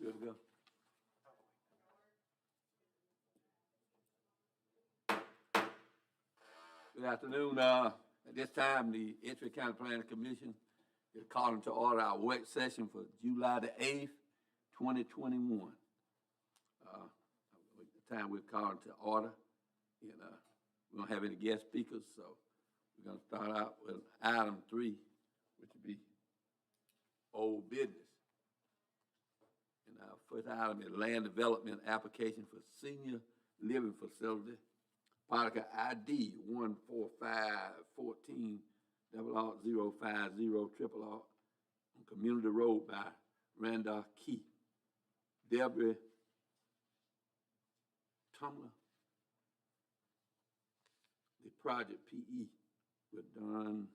Good to go. Good afternoon. At this time, the Edgefield County Planning Commission is calling to order our work session for July the 8th, 2021. The time we're calling to order, and we don't have any guest speakers, so we're going to start out with item 3, which would be old business. And our first item is land development application for senior living facility, Parker ID 14514 050 on Community Road by Randolph Key. Deborah Tumler, the project PE with Don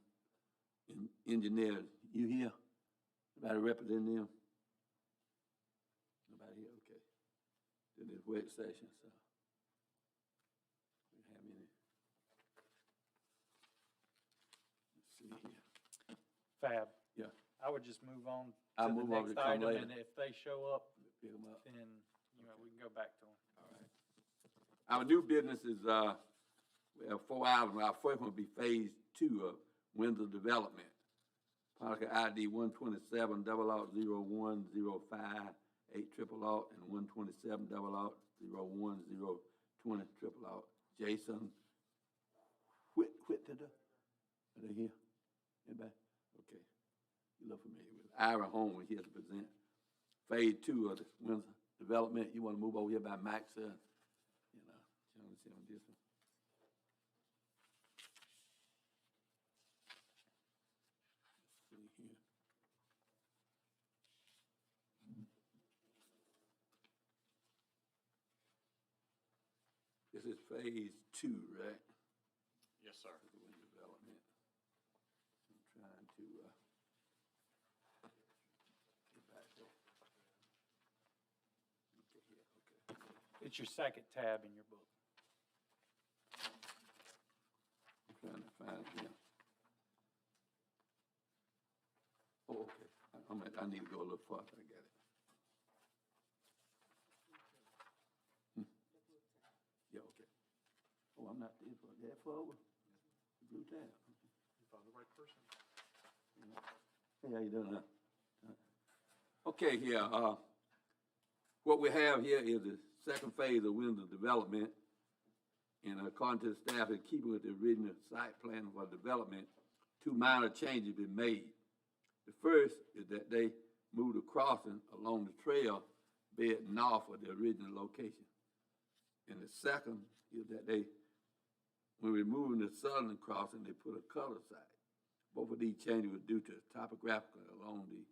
Engineers. You here? Anybody representing them? Nobody here? Okay. Then this work session, so we have any. Let's see here. Fab. Yeah. I would just move on I'll to the move on to next come item, later. and if they show up, Pick 'em up. then, we can go back to them. All right. Our new business is, we have 4 items. Our first one will be phase 2 of Windsor Development. Parker ID 127 001 05 8 and 127 001 020 Jason Whitted. Are they here? Anybody? Okay. You look familiar with it. Ira Holmes here to present phase 2 of the Windsor Development. You want to move over here by Max, trying to see on this one. Let's see here. This is phase 2, right? Yes, sir. Of the Windsor Development. I'm trying to get back there. Okay, here, okay. It's your second tab in your book. I'm trying to find it here. Oh, okay. I need to go a little farther. I got it. Yeah, okay. Oh, I'm not there for that far over. Blue tab. You found the right person. Hey, how you doing, huh? Okay, here, what we have here is the second phase of Windsor Development. And according to the staff, in keeping with the original site plan for development, 2 minor changes been made. The first is that they moved the crossing along the trail bed north of the original location. And the second is that when removing the southern crossing, they put a color side. Both of these changes were due to topographical along the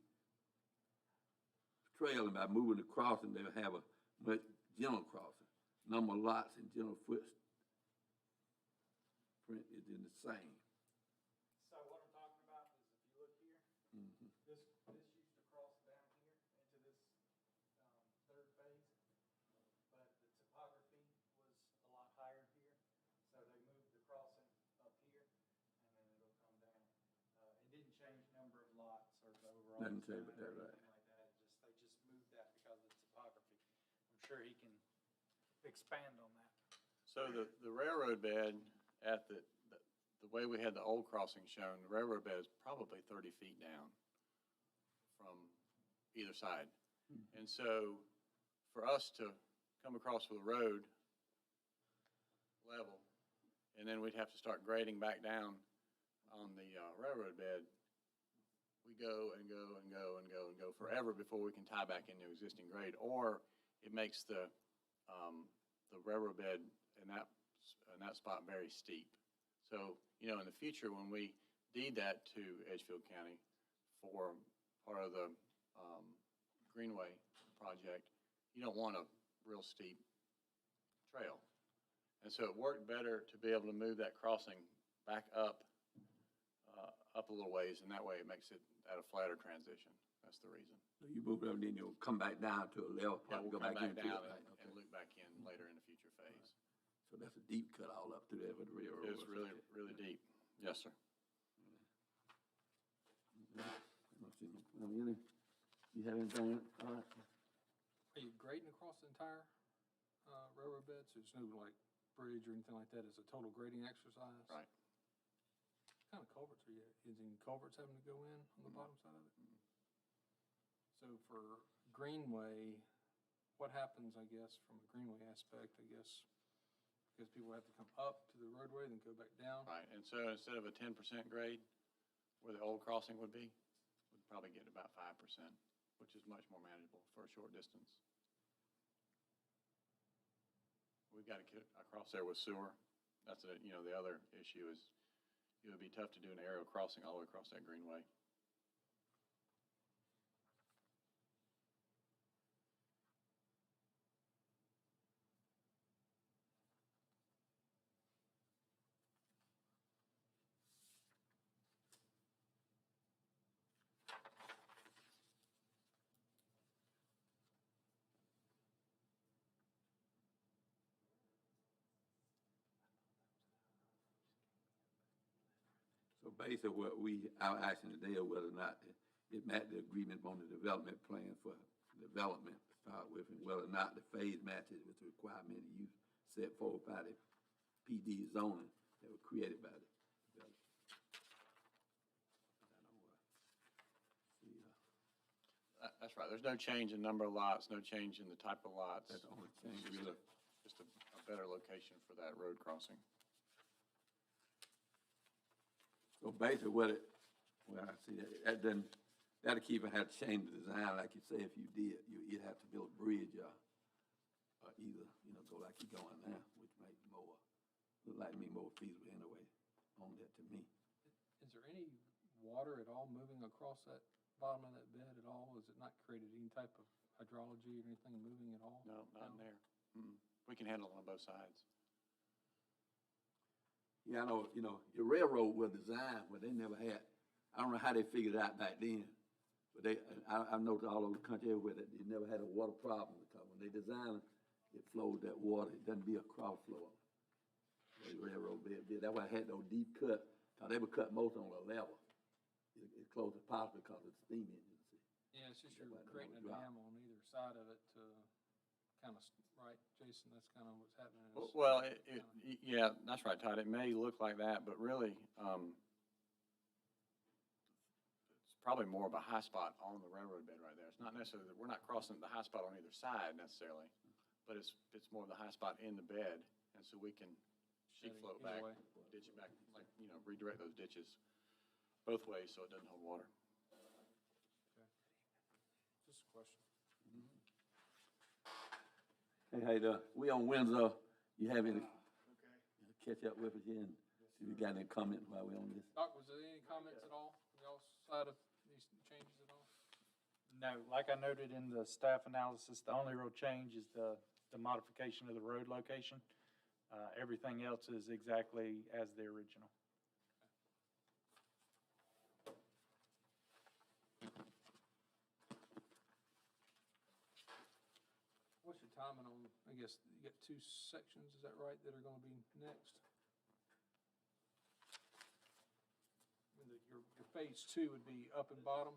trail, and by moving the crossing, they'll have a much general crossing. Number of lots and general footprint is in the same. So what I'm talking about is, if you look here, this used to cross down here into this third phase, but the topography was a lot higher here, so they moved the crossing up here, and then it'll come down. It didn't change number of lots or the overall Doesn't say design that, or right. anything like that. They just moved that because of the topography. I'm sure he can expand on that. So the railroad bed at the way we had the old crossing shown, the railroad bed is probably 30 feet down from either side. And so for us to come across with the road level, and then we'd have to start grading back down on the railroad bed, we go and go and go and go and go forever before we can tie back into existing grade, or it makes the railroad bed in that spot very steep. So, in the future, when we deed that to Edgefield County for part of the Greenway project, you don't want a real steep trail. And so it worked better to be able to move that crossing back up a little ways, and that way it makes it at a flatter transition. That's the reason. So you move up, then you'll come back down to a level Yeah, part and we'll go come back back into it. down Right, and okay. loop back in later in a future phase. So that's a deep cut all up through there with the railroad. It's really, really deep. Yes, sir. I don't see no- you have anything? All right. Are you grading across the entire, railroad bed? So there's no like bridge or anything like that? It's a total grading exercise? Right. What kind of culverts are you, is any culverts having to go in on the bottom side of it? So for Greenway, what happens, I guess, from a Greenway aspect, I guess, because people have to come up to the roadway, then go back down? Right, and so instead of a 10% grade, where the old crossing would be, we'd probably get about 5%, which is much more manageable for a short distance. We've got to get across there with sewer. That's the other issue is it would be tough to do an aerial crossing all the way across that greenway. So basically what our action today is whether or not it met the agreement on the development plan for development to start with, and whether or not the phase matches with the requirement of use set forth by the PD zoning that was created by the developer. That's right. There's no change in number of lots, no change in the type of lots. That's the only change, It's really. just a better location for that road crossing. So basically what I see that'll keep it, have to change the design, like you say, if you did, you'd have to build a bridge, or either, go like you're going now, which makes look like me more feasible anyway, on that to me. Is there any water at all moving across that bottom of that bed at all? Is it not created any type of hydrology or anything moving at all? No, not in there. We can handle it on both sides. Yeah, I know, your railroad was designed where they never had, I don't know how they figured it out back then, but I've noticed all over the country everywhere that they never had a water problem, because when they designed it flows that water, it doesn't be a cross flow. The railroad bed, that's why I had those deep cuts, because they would cut most on a level. It's close as possible because of the steam engine. Yeah, it's just you're That's why creating a they don't dam on either side of it to kind of, right, Jason, that's kind of what's happening. is- Well, yeah, that's right, Todd. It may look like that, but really, it's probably more of a high spot on the railroad bed right there. It's not necessarily that we're not crossing the high spot on either side necessarily, but it's more of the high spot in the bed, and so we can sheet Setting float either back, way. ditch it back, like, redirect those ditches both ways so it doesn't hold water. Just a question. Hey, we on Windsor, you have any, catch up with us here and see if you got any comments while we on this? Doc, was there any comments at all from y'all's side of these changes at all? No, like I noted in the staff analysis, the only real change is the modification of the road location. Everything else is exactly as the original. What's your timing on, I guess, you got two sections, is that right, that are gonna be next? And your phase two would be up and bottom,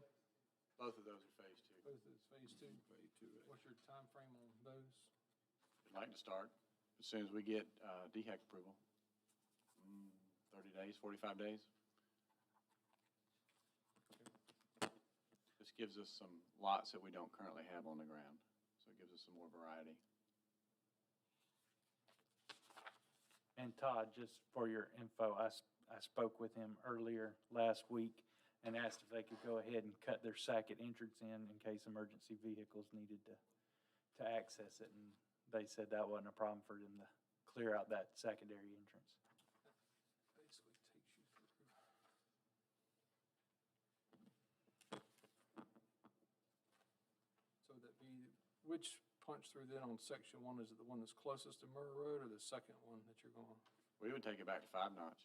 Both of those are phase two. both is phase two? Phase two, right. What's your time frame on those? We'd like to start as soon as we get DHEC approval. 30 days, 45 days. This gives us some lots that we don't currently have on the ground, so it gives us some more variety. And Todd, just for your info, I spoke with him earlier last week and asked if they could go ahead and cut their second entrance in case emergency vehicles needed to access it. And they said that wasn't a problem for them to clear out that secondary entrance. Basically takes you through. So that'd be, which punch through then on section one, is it the one that's closest to Murray Road or the second one that you're going? We would take it back to 5 notch.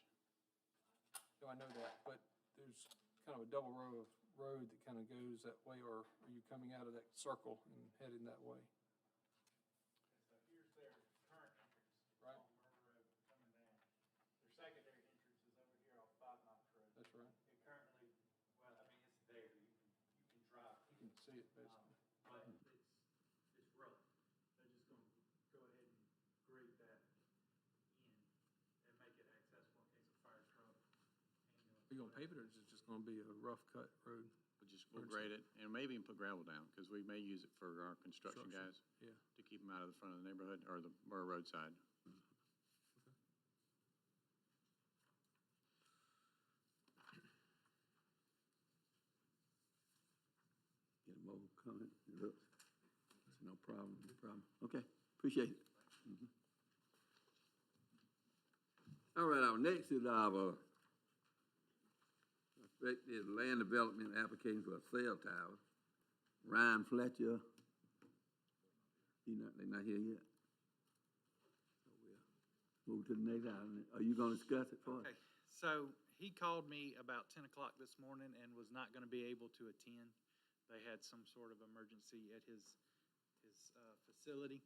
No, I know that, but there's kind of a double row of road that kind of goes that way, or are you coming out of that circle and heading that way? So here's their current entrance. Right. On Murray Road coming down. Their secondary entrance is over here off 5 Notch Road. That's right. It currently, well, I mean, it's there. You can drive. You can see it basically. But it's rough. You gonna pave it, or is it just gonna be a rough cut road? We'll grade it, and maybe even put gravel down, because we may use it for our construction guys Yeah. to keep them out of the front of the neighborhood, or the roadside. Get more comment, look, no problem, no problem. Okay, appreciate it. Mhm. All right, our next is our expected land development application for a cell tower. Ryan Fletcher, they're not here yet. So we'll move to the next item. Are you gonna discuss it for us? Okay, so he called me about 10 o'clock this morning and was not going to be able to attend. They had some sort of emergency at his facility.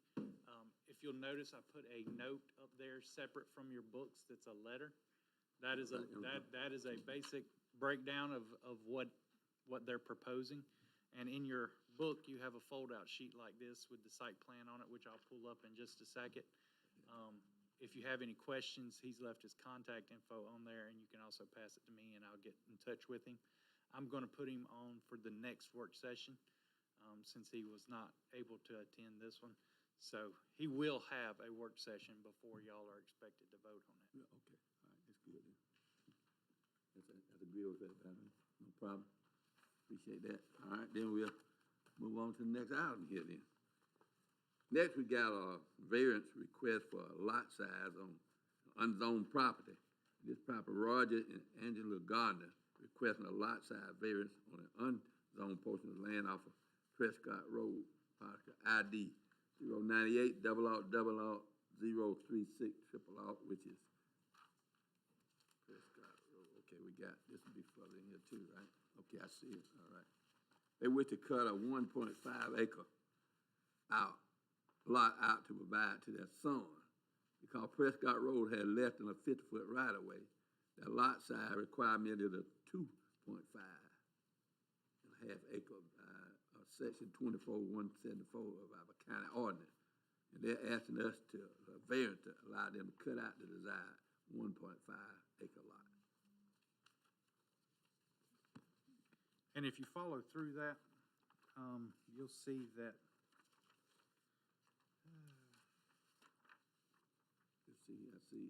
If you'll notice, I put a note up there separate from your books that's a letter. That is that is a basic breakdown of what they're proposing. And in your book, you have a fold-out sheet like this with the site plan on it, which I'll pull up in just a second. If you have any questions, he's left his contact info on there, and you can also pass it to me, and I'll get in touch with him. I'm going to put him on for the next work session, since he was not able to attend this one. So he will have a work session before y'all are expected to vote on it. Yeah, okay, all right, that's good then. That's agree with that, no problem. Appreciate that. All right, then we'll move on to the next item here then. Next, we got a variance request for a lot size on unzoned property. This property, Roger and Angela Gardner requesting a lot size variance on an unzoned portion of land off of Prescott Road, parcel ID 098 double out 036 triple out, which is Prescott Road. Okay, we got, this will be further in here too, right? Okay, I see it, all right. They wish to cut a 1.5 acre lot out to provide to their son. Because Prescott Road had less than a 50-foot right-of-way, their lot size requirement is a 2.5 acre, section 24-174 of our county ordinance. And they're asking us to, variance to allow them to cut out the desired 1.5 acre lot. And if you follow through that, you'll see that I see,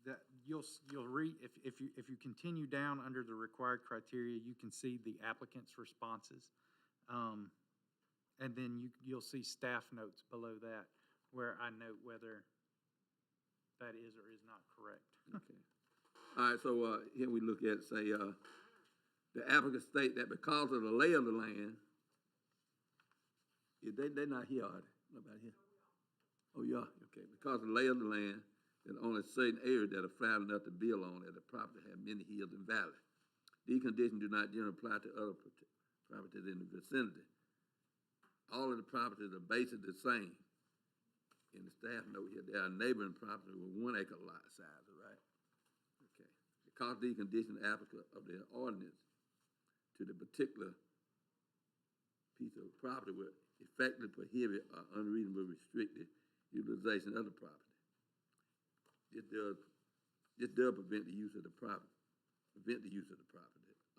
that you'll read, if you continue down under the required criteria, you can see the applicant's responses. And then you'll see staff notes below that where I note whether that is or is not correct. okay. All right, so, here we look at, say, the applicant state that because of the lay of the land, they're not here, are they? Nobody here? Oh, yeah, okay. Because of the lay of the land, there's only certain areas that are flat enough to build on, that the property have many hills and valleys. These conditions do not generally apply to other properties in the vicinity. All of the properties are basically the same. In the staff note here, there are neighboring properties with 1 acre lot size, right? Okay. Because these conditions applicable of their ordinance to the particular piece of property will effectively prohibit or unreasonably restricted utilization of the property. This does prevent the use of the property.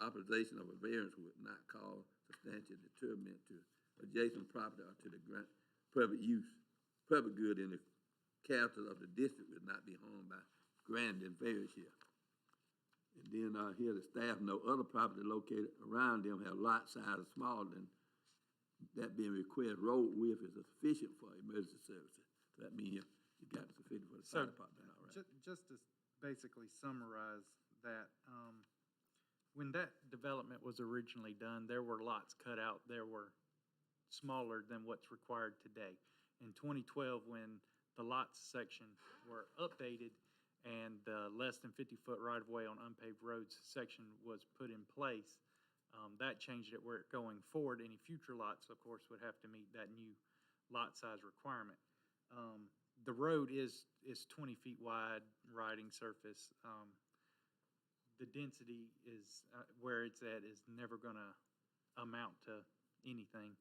Authorization of a variance would not cause substantial detriment to adjacent property or to the public good in the character of the district would not be harmed by granting variance here. And then here the staff note other property located around them have lot size smaller than that being required road width is sufficient for emergency services. So that means you got sufficient for the fire department, all right? Just to basically summarize that, when that development was originally done, there were lots cut out. There were smaller than what's required today. In 2012, when the lots section were updated and the less than 50-foot right-of-way on unpaved roads section was put in place, that changed it where going forward, any future lots, of course, would have to meet that new lot size requirement. The road is 20 feet wide, riding surface. The density is, where it's at, is never going to amount to anything.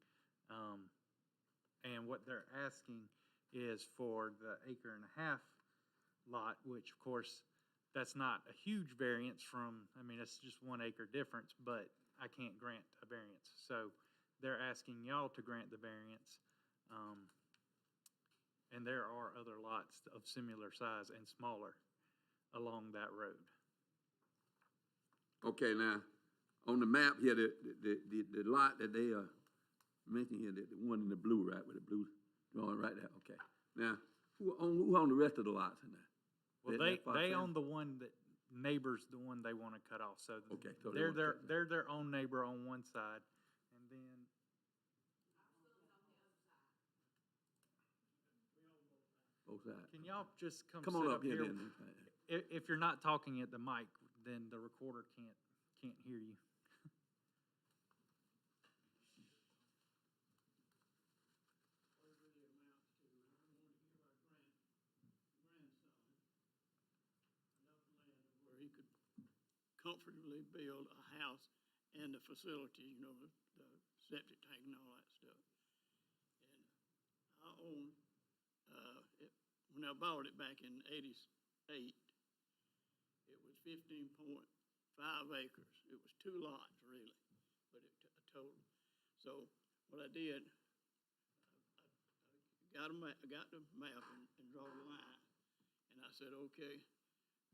And what they're asking is for the 1.5 acre lot, which of course that's not a huge variance from, I mean, it's just 1 acre difference, but I can't grant a variance. So they're asking y'all to grant the variance. And there are other lots of similar size and smaller along that road. Okay, now, on the map here, the lot that they are mentioning here, the one in the blue, right, with the blue drawing right there, okay. Now, who own the rest of the lots in there? Well, That Fox they family? own the one that neighbors, the one they want to cut off. So Okay, so they want to cut that. they're their own neighbor on one side, and then Both sides. can y'all just come Come sit on up up here here? then. If you're not talking at the mic, then the recorder can't hear you. Where he could comfortably build a house and the facility, you know, the septic tank and all that stuff. And I own, when I bought it back in '88, it was 15.5 acres. It was 2 lots, really, but a total. So what I did, I got the map and draw the line. And I said, okay,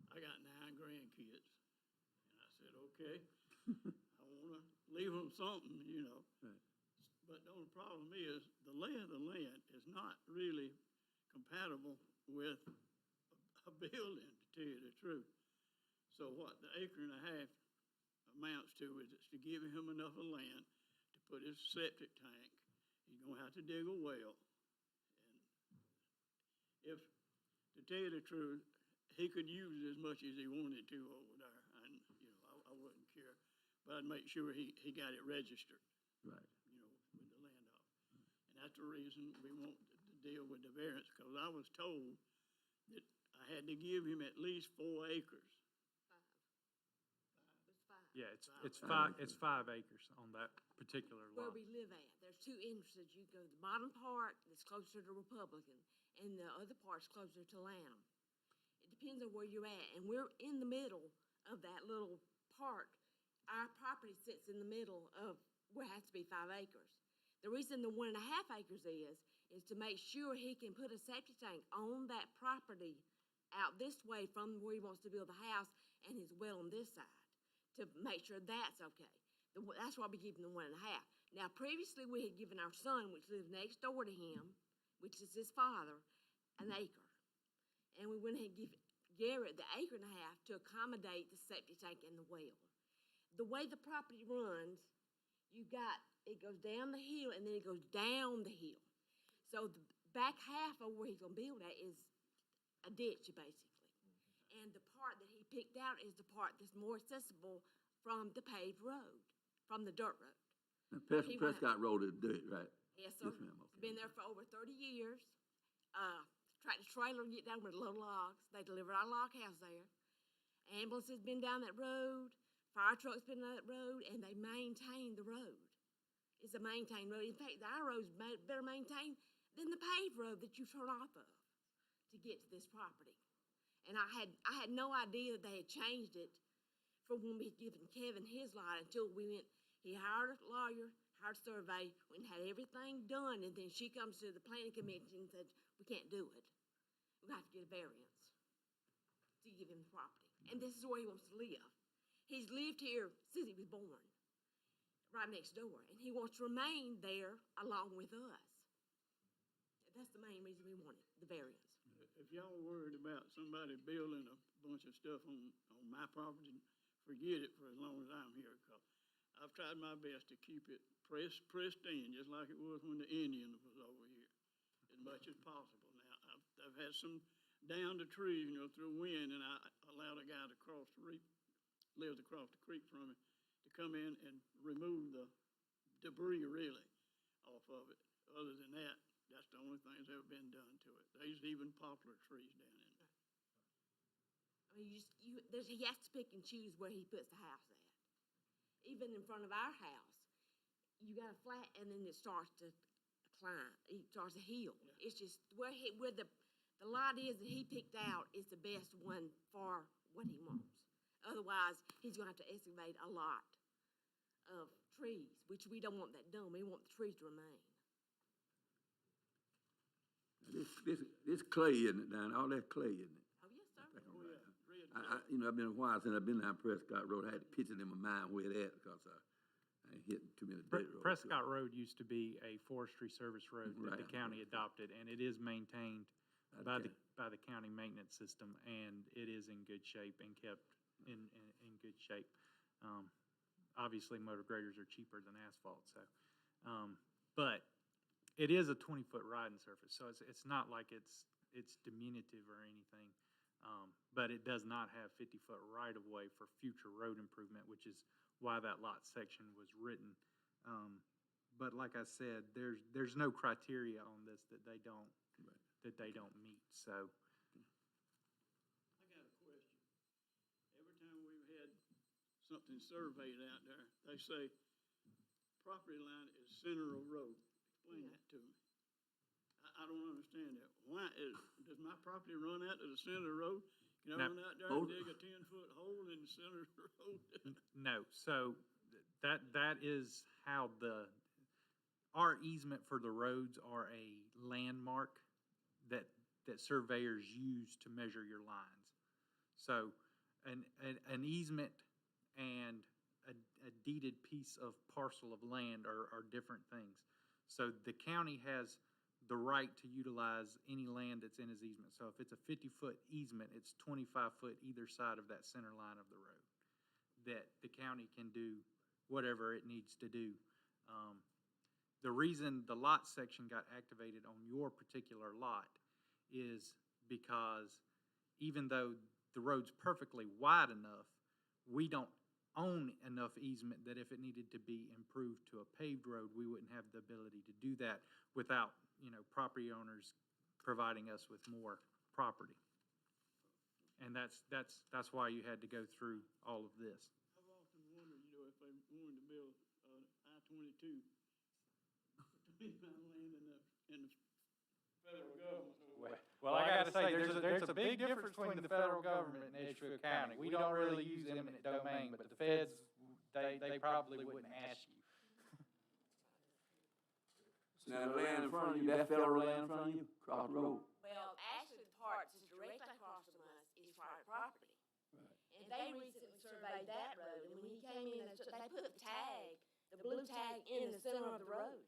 I got 9 grandkids. And I said, okay, I want to leave them something, you know. Right. But the only problem is the lay of the land is not really compatible with a building, to tell you the truth. So what the acre and a half amounts to is it's to give him enough of land to put his septic tank. He's going to have to dig a well. And if, to tell you the truth, he could use it as much as he wanted to over there, and, you know, I wouldn't care. But I'd make sure he got it registered, Right. you know, with the land off. And that's the reason we want to deal with the variance, because I was told that I had to give him at least 4 acres. Yeah, it's 5 acres on that particular Where lot. we live at, there's 2 entrances. You go to the bottom part that's closer to Republican, and the other part's closer to Lanham. It depends on where you're at, and we're in the middle of that little park. Our property sits in the middle of where it has to be 5 acres. The reason the 1.5 acres is to make sure he can put a septic tank on that property out this way from where he wants to build the house and his well on this side, to make sure that's okay. That's why we give him the 1.5. Now, previously, we had given our son, which lived next door to him, which is his father, an acre. And we went ahead and gave Garrett the 1.5 acres to accommodate the septic tank and the well. The way the property runs, it goes down the hill and then it goes down the hill. So the back half of where he's gonna build at is a ditch, basically. And the part that he picked out is the part that's more accessible from the paved road, from the dirt road. Prescott Road is dirt, right? Yes, sir. Yes, ma'am, okay. It's been there for over 30 years. Tractor trailer get down with low logs. They deliver our log house there. Ambulance has been down that road. Fire truck's been down that road, and they maintain the road. It's a maintained road. In fact, our road's better maintained than the paved road that you turn off of to get to this property. And I had no idea that they had changed it from when we had given Kevin his lot until we went. He hired a lawyer, hired a survey, went and had everything done, and then she comes to the planning commission and said, we can't do it. We have to get a variance to give him the property. And this is where he wants to live. He's lived here since he was born, right next door, and he wants to remain there along with us. That's the main reason we want it, the variance. If y'all worried about somebody building a bunch of stuff on my property, forget it for as long as I'm here, because I've tried my best to keep it pristine, just like it was when the Indians was over here, as much as possible. Now, I've had some down the trees, you know, through wind, and I allowed a guy to lives across the creek from me, to come in and remove the debris, really, off of it. Other than that, that's the only thing that's ever been done to it. There's even poplar trees down in there. I mean, he has to pick and choose where he puts the house at. Even in front of our house, you got a flat, and then it starts to climb. It starts a hill. Yeah. It's just where the lot is that he picked out is the best one for what he wants. Otherwise, he's gonna have to excavate a lot of trees, which we don't want that done. We want the trees to remain. This clay, isn't it, down, all that clay, isn't it? Oh, yes, sir. Oh, yeah, red You know, I've been a while since I've been down Prescott Road. I had to picture it in my mind where it at, because I ain't hitting too many dirt roads. Prescott Road used to be a forestry service road that the Right. county adopted, and it is maintained by Okay. the county maintenance system, and it is in good shape and kept in good shape. Obviously, motor graders are cheaper than asphalt, so, but it is a 20-foot riding surface, so it's not like it's diminutive or anything. But it does not have 50-foot right-of-way for future road improvement, which is why that lot section was written. But like I said, there's no criteria on this that they don't meet, so. I got a question. Every time we've had something surveyed out there, they say property line is center of road. Explain that to me. I don't understand that. Does my property run out to the center of the road? Can I No. run out there and dig a 10-foot hole in the center of the road? No, so that is how our easement for the roads are a landmark that surveyors use to measure your lines. So an easement and a deeded piece of parcel of land are different things. So the county has the right to utilize any land that's in his easement. So if it's a 50-foot easement, it's 25-foot either side of that center line of the road, that the county can do whatever it needs to do. The reason the lot section got activated on your particular lot is because even though the road's perfectly wide enough, we don't own enough easement that if it needed to be improved to a paved road, we wouldn't have the ability to do that without, property owners providing us with more property. And that's why you had to go through all of this. I've often wondered, if they wanted to build I-22 between my land and the federal government. Well, I gotta say, there's a big difference between the federal government and Edgefield County. We don't really use eminent domain, but the feds, they probably wouldn't ask you. Now, the land in front of you, that federal land in front of you, across the road. Well, actually, the part that's directly across from us is private property. And they recently surveyed that road, and when he came in, they put the tag, the blue tag in the center of the road.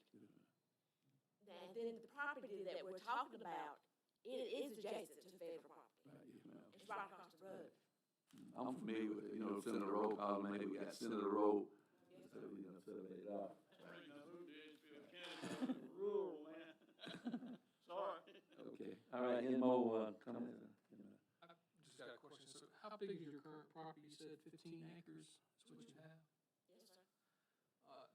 And then the property that we're talking about, it is adjacent to federal property. It's right across the road. I'm familiar with it, center of the road, cause maybe we got center of the road, so survey it out. I moved to Edgefield County, rural, man. Sorry. Okay, all right, any more, comments? I just got a question. So how big is your current property? You said 15 acres is what you have? Yes, sir.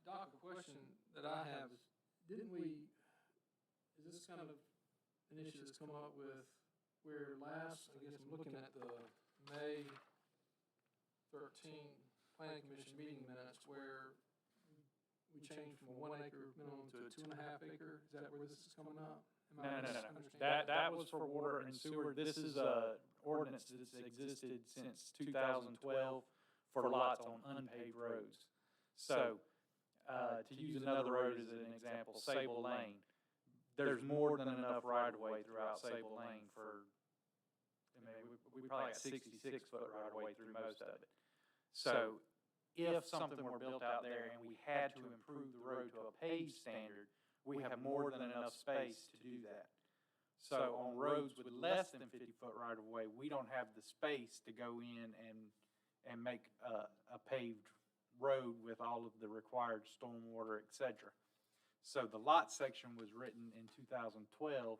Doc, a question that I have is, is this kind of an issue that's come up with where last, I guess I'm looking at the May 13 Planning Commission meeting minutes where we changed from a 1 acre minimum to a 2.5 acre? Is that where this is coming up? Am I No. misunderstanding? That was for water and sewer. This is a ordinance that's existed since 2012 for lots on unpaved roads. So, to use another road as an example, Sable Lane, there's more than enough right-of-way throughout Sable Lane for, we probably got 66-foot right-of-way through most of it. So, if something were built out there and we had to improve the road to a paved standard, we have more than enough space to do that. So on roads with less than 50-foot right-of-way, we don't have the space to go in and make a paved road with all of the required stormwater, et cetera. So the lot section was written in 2012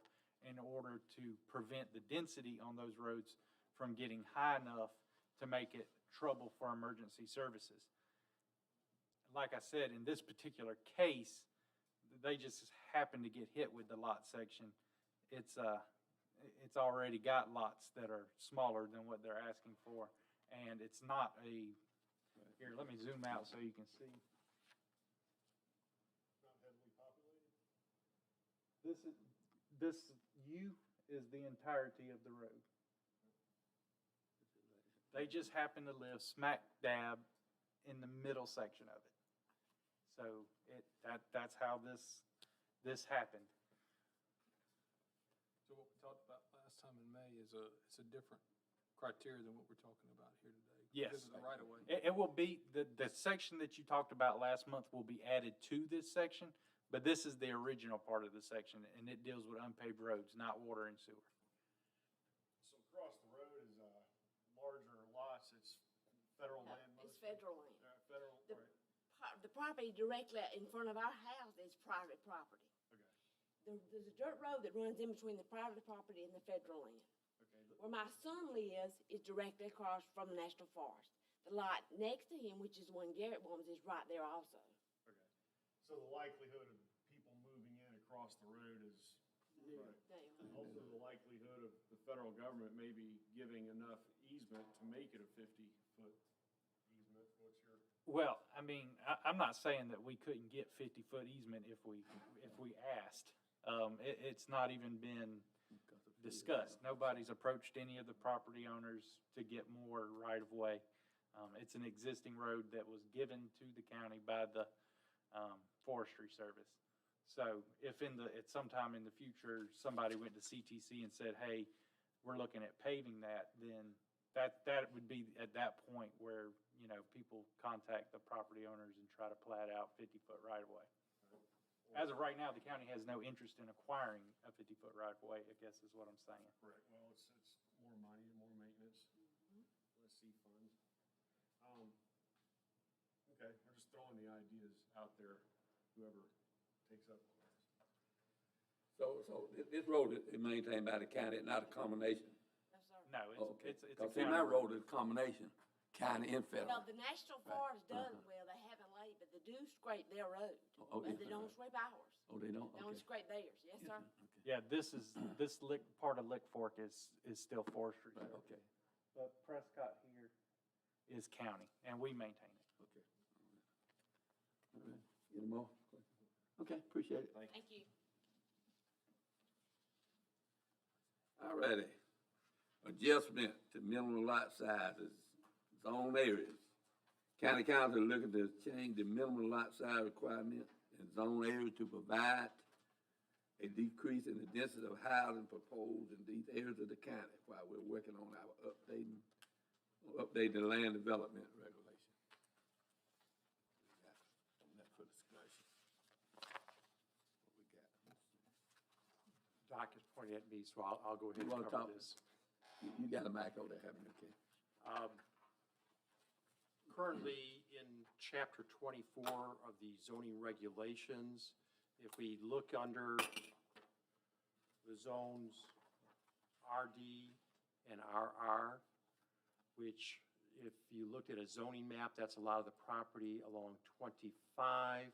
in order to prevent the density on those roads from getting high enough to make it trouble for emergency services. Like I said, in this particular case, they just happen to get hit with the lot section. It's already got lots that are smaller than what they're asking for, and it's not a, here, let me zoom out so you can see. Not heavily populated? This U is the entirety of the road. They just happen to live smack dab in the middle section of it. So that's how this happened. So what we talked about last time in May is it's a different criteria than what we're talking about here today. Yes. Because of the right of way. It will be, the section that you talked about last month will be added to this section, but this is the original part of the section, and it deals with unpaved roads, not water and sewer. So across the road is, larger lots, it's federal No, land it's mostly? federal land. Federal, The- right, The property directly in front of our house is private property. okay, There's a dirt road that runs in between the private property and the federal land. okay. Where my son lives is directly across from the National Forest. The lot next to him, which is the one Garrett owns, is right there also. Okay. So the likelihood of people moving in across the road is, right. There. Also the likelihood of the federal government maybe giving enough easement to make it a 50-foot easement. What's your, Well, I mean, I'm not saying that we couldn't get 50-foot easement if we asked. It's not even been discussed. Nobody's approached any of the property owners to get more right-of-way. It's an existing road that was given to the county by the Forestry Service. So if at sometime in the future, somebody went to CTC and said, hey, we're looking at paving that, then that would be at that point where, people contact the property owners and try to plat out 50-foot right-of-way. As of right now, the county has no interest in acquiring a 50-foot right-of-way, I guess is what I'm saying. correct, well, it's more money, more maintenance, less C funds. Okay, we're just throwing the ideas out there, whoever takes up on this. So this road is maintained by the county, not a combination? Yes, sir. No, Okay. it's a Cause see, county my road. road is a combination, county and Well, federal. the National Right. Forest does, Uh-huh. well, they haven't laid, but they do scrape their road. Oh, But yeah. they don't scrape ours. Oh, they don't? They don't Okay. scrape theirs. Yes, sir. Yeah, this part of Lick Fork is still forestry. Right, Service. okay, But Prescott here is county, and we maintain it. okay. All right. Any more? Okay, appreciate it. Thank you. All righty. Adjustment to minimum lot sizes, zone areas. County council looking to change the minimum lot size requirement in zone areas to provide a decrease in the density of housing proposed in these areas of the county while we're working on our updating the land development regulation. On that for discussion. What we got? Doc is pointing at me, so I'll go ahead You and wanna cover talk? this. You got a mic over there, haven't you? Okay. Currently, in Chapter 24 of the zoning regulations, if we look under the zones RD and RR, which if you looked at a zoning map, that's a lot of the property along 25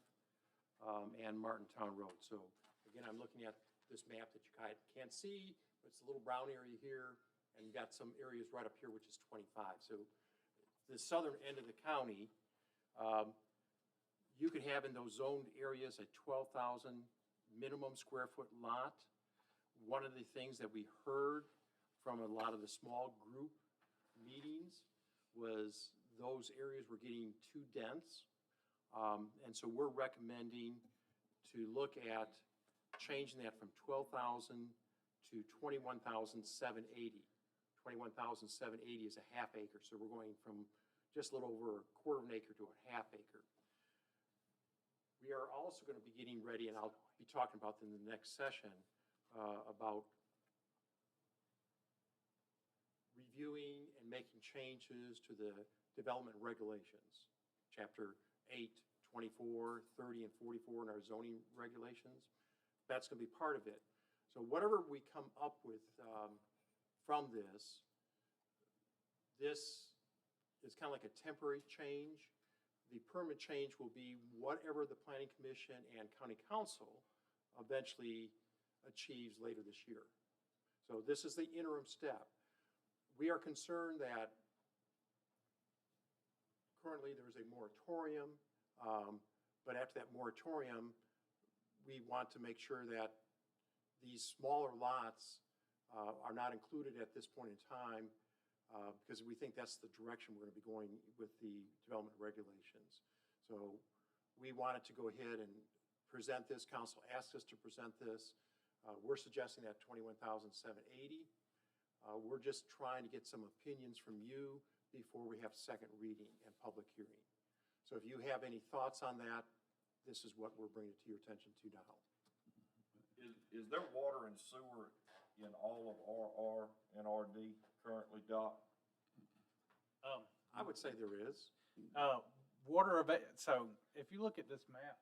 and Martintown Road. So again, I'm looking at this map that you can't see, but it's a little brown area here, and you got some areas right up here, which is 25. So the southern end of the county, you could have in those zoned areas a 12,000 minimum square foot lot. One of the things that we heard from a lot of the small group meetings was those areas were getting too dense. And so we're recommending to look at changing that from 12,000 to 21,780. 21,780 is a half acre, so we're going from just a little over a quarter of an acre to a half acre. We are also going to be getting ready, and I'll be talking about in the next session, about reviewing and making changes to the development regulations. Chapter 8, 24, 30, and 44 in our zoning regulations. That's going to be part of it. So whatever we come up with from this is kind of like a temporary change. The permanent change will be whatever the Planning Commission and County Council eventually achieves later this year. So this is the interim step. We are concerned that currently there's a moratorium, but after that moratorium, we want to make sure that these smaller lots are not included at this point in time because we think that's the direction we're gonna be going with the development regulations. So we wanted to go ahead and present this. Council asked us to present this. We're suggesting that 21,780. We're just trying to get some opinions from you before we have second reading and public hearing. So if you have any thoughts on that, this is what we're bringing to your attention to now. Is there water and sewer in all of RR and RD currently, Doc? I would say there is. So if you look at this map,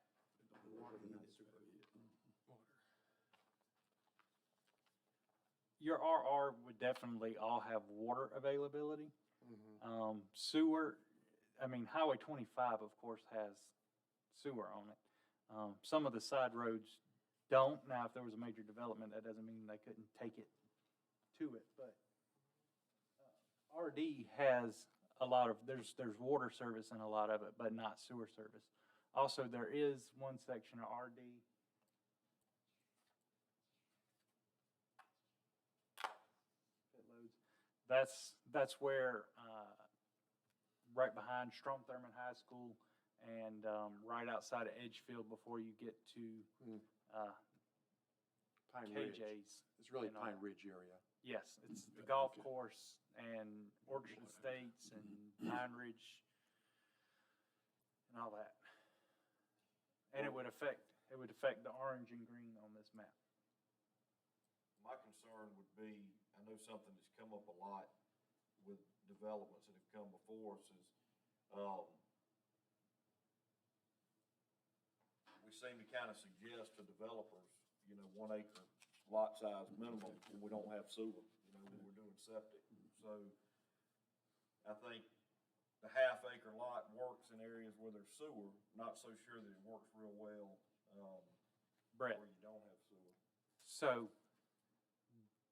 your RR would definitely all have water availability. Sewer, Highway 25, of course, has sewer on it. Some of the side roads don't. Now, if there was a major development, that doesn't mean they couldn't take it to it, but RD has a lot of, there's water service in a lot of it, but not sewer service. Also, there is one section of RD. It loads. That's where, right behind Strom Thurmond High School and right outside of Edgefield before you get to Pine Ridge. KJ's. It's really and all Pine that. Ridge area. Yes, it's the golf course and Orchard Estates and Pine Ridge and all that. And it would affect the orange and green on this map. My concern would be, I know something that's come up a lot with developments that have come before us is, we seem to kind of suggest to developers, 1 acre lot size minimum when we don't have sewer, when we're doing septic. So I think the half acre lot works in areas where there's sewer, not so sure that it works real well, Brett, where you don't have sewer. so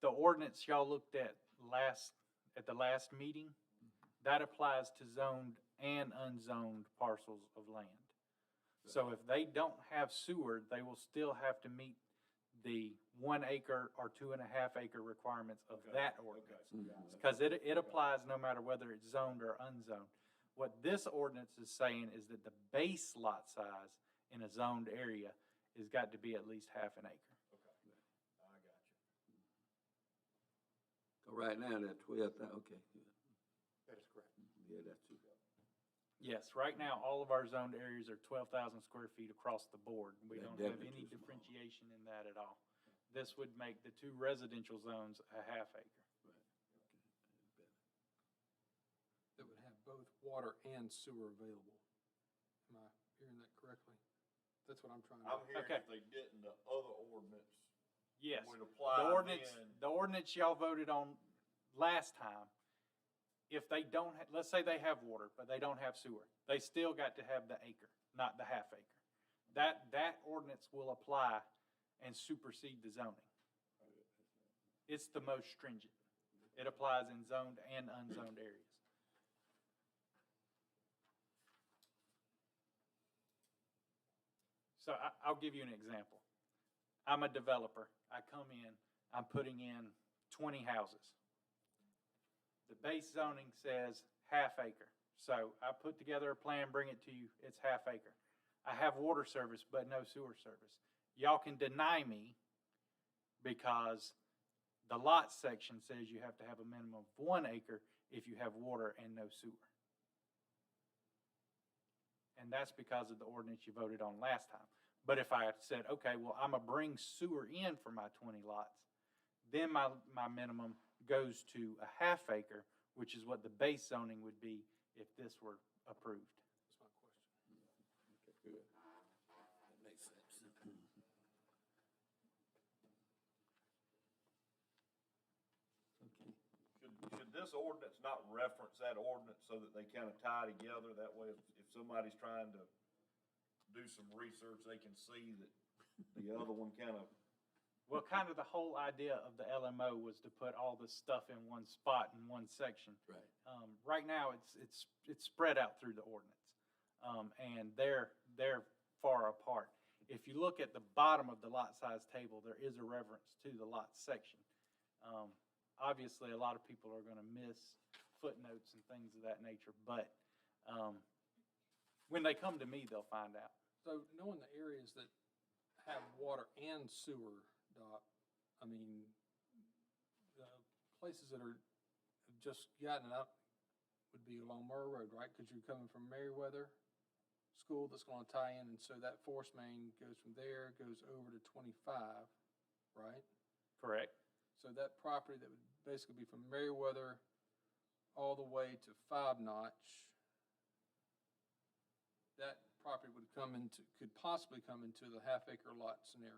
the ordinance y'all looked at the last meeting, that applies to zoned and unzoned parcels of land. So if they don't have sewer, they will still have to meet the 1 acre or 2.5 acre requirements of Okay, that okay, ordinance. got it. Because it applies no matter whether it's zoned or unzoned. What this ordinance is saying is that the base lot size in a zoned area has got to be at least half an acre. Okay, I got you. So right now, that 12,000, okay, good. That is correct. Yeah, that's too. Yes, right now, all of our zoned areas are 12,000 square feet across the board. We That don't have definitely any too small. differentiation in that at all. This would make the 2 residential zones a half acre. That would have both water and sewer available. Am I hearing that correctly? That's what I'm trying to. I'm hearing Okay. if they didn't, the other ordinance Yes, would apply the ordinance, then. the ordinance y'all voted on last time, if they don't, let's say they have water, but they don't have sewer, they still got to have the acre, not the half acre. That ordinance will apply and supersede the zoning. It's the most stringent. It applies in zoned and unzoned areas. So I'll give you an example. I'm a developer. I come in, I'm putting in 20 houses. The base zoning says half acre. So I put together a plan, bring it to you, it's half acre. I have water service, but no sewer service. Y'all can deny me because the lot section says you have to have a minimum of 1 acre if you have water and no sewer. And that's because of the ordinance you voted on last time. But if I said, okay, well, I'm gonna bring sewer in for my 20 lots, then my minimum goes to a half acre, which is what the base zoning would be if this were approved. That's my question. Okay, good. That makes sense. Okay. Should this ordinance not reference that ordinance so that they kind of tie together? That way, if somebody's trying to do some research, they can see that the other one kind of. Well, kind of the whole idea of the LMO was to put all this stuff in one spot in one section. Right. Right now, it's spread out through the ordinance, and they're far apart. If you look at the bottom of the lot size table, there is a reference to the lot section. Obviously, a lot of people are going to miss footnotes and things of that nature, but, when they come to me, they'll find out. So knowing the areas that have water and sewer, Doc, I mean, the places that are have just gotten it up would be along Murray Road, right? Because you're coming from Meriwether School that's gonna tie in, and so that force main goes from there, goes over to 25, right? Correct? So that property that would basically be from Meriwether all the way to Five Notch, that property would could possibly come into the half-acre lot scenario.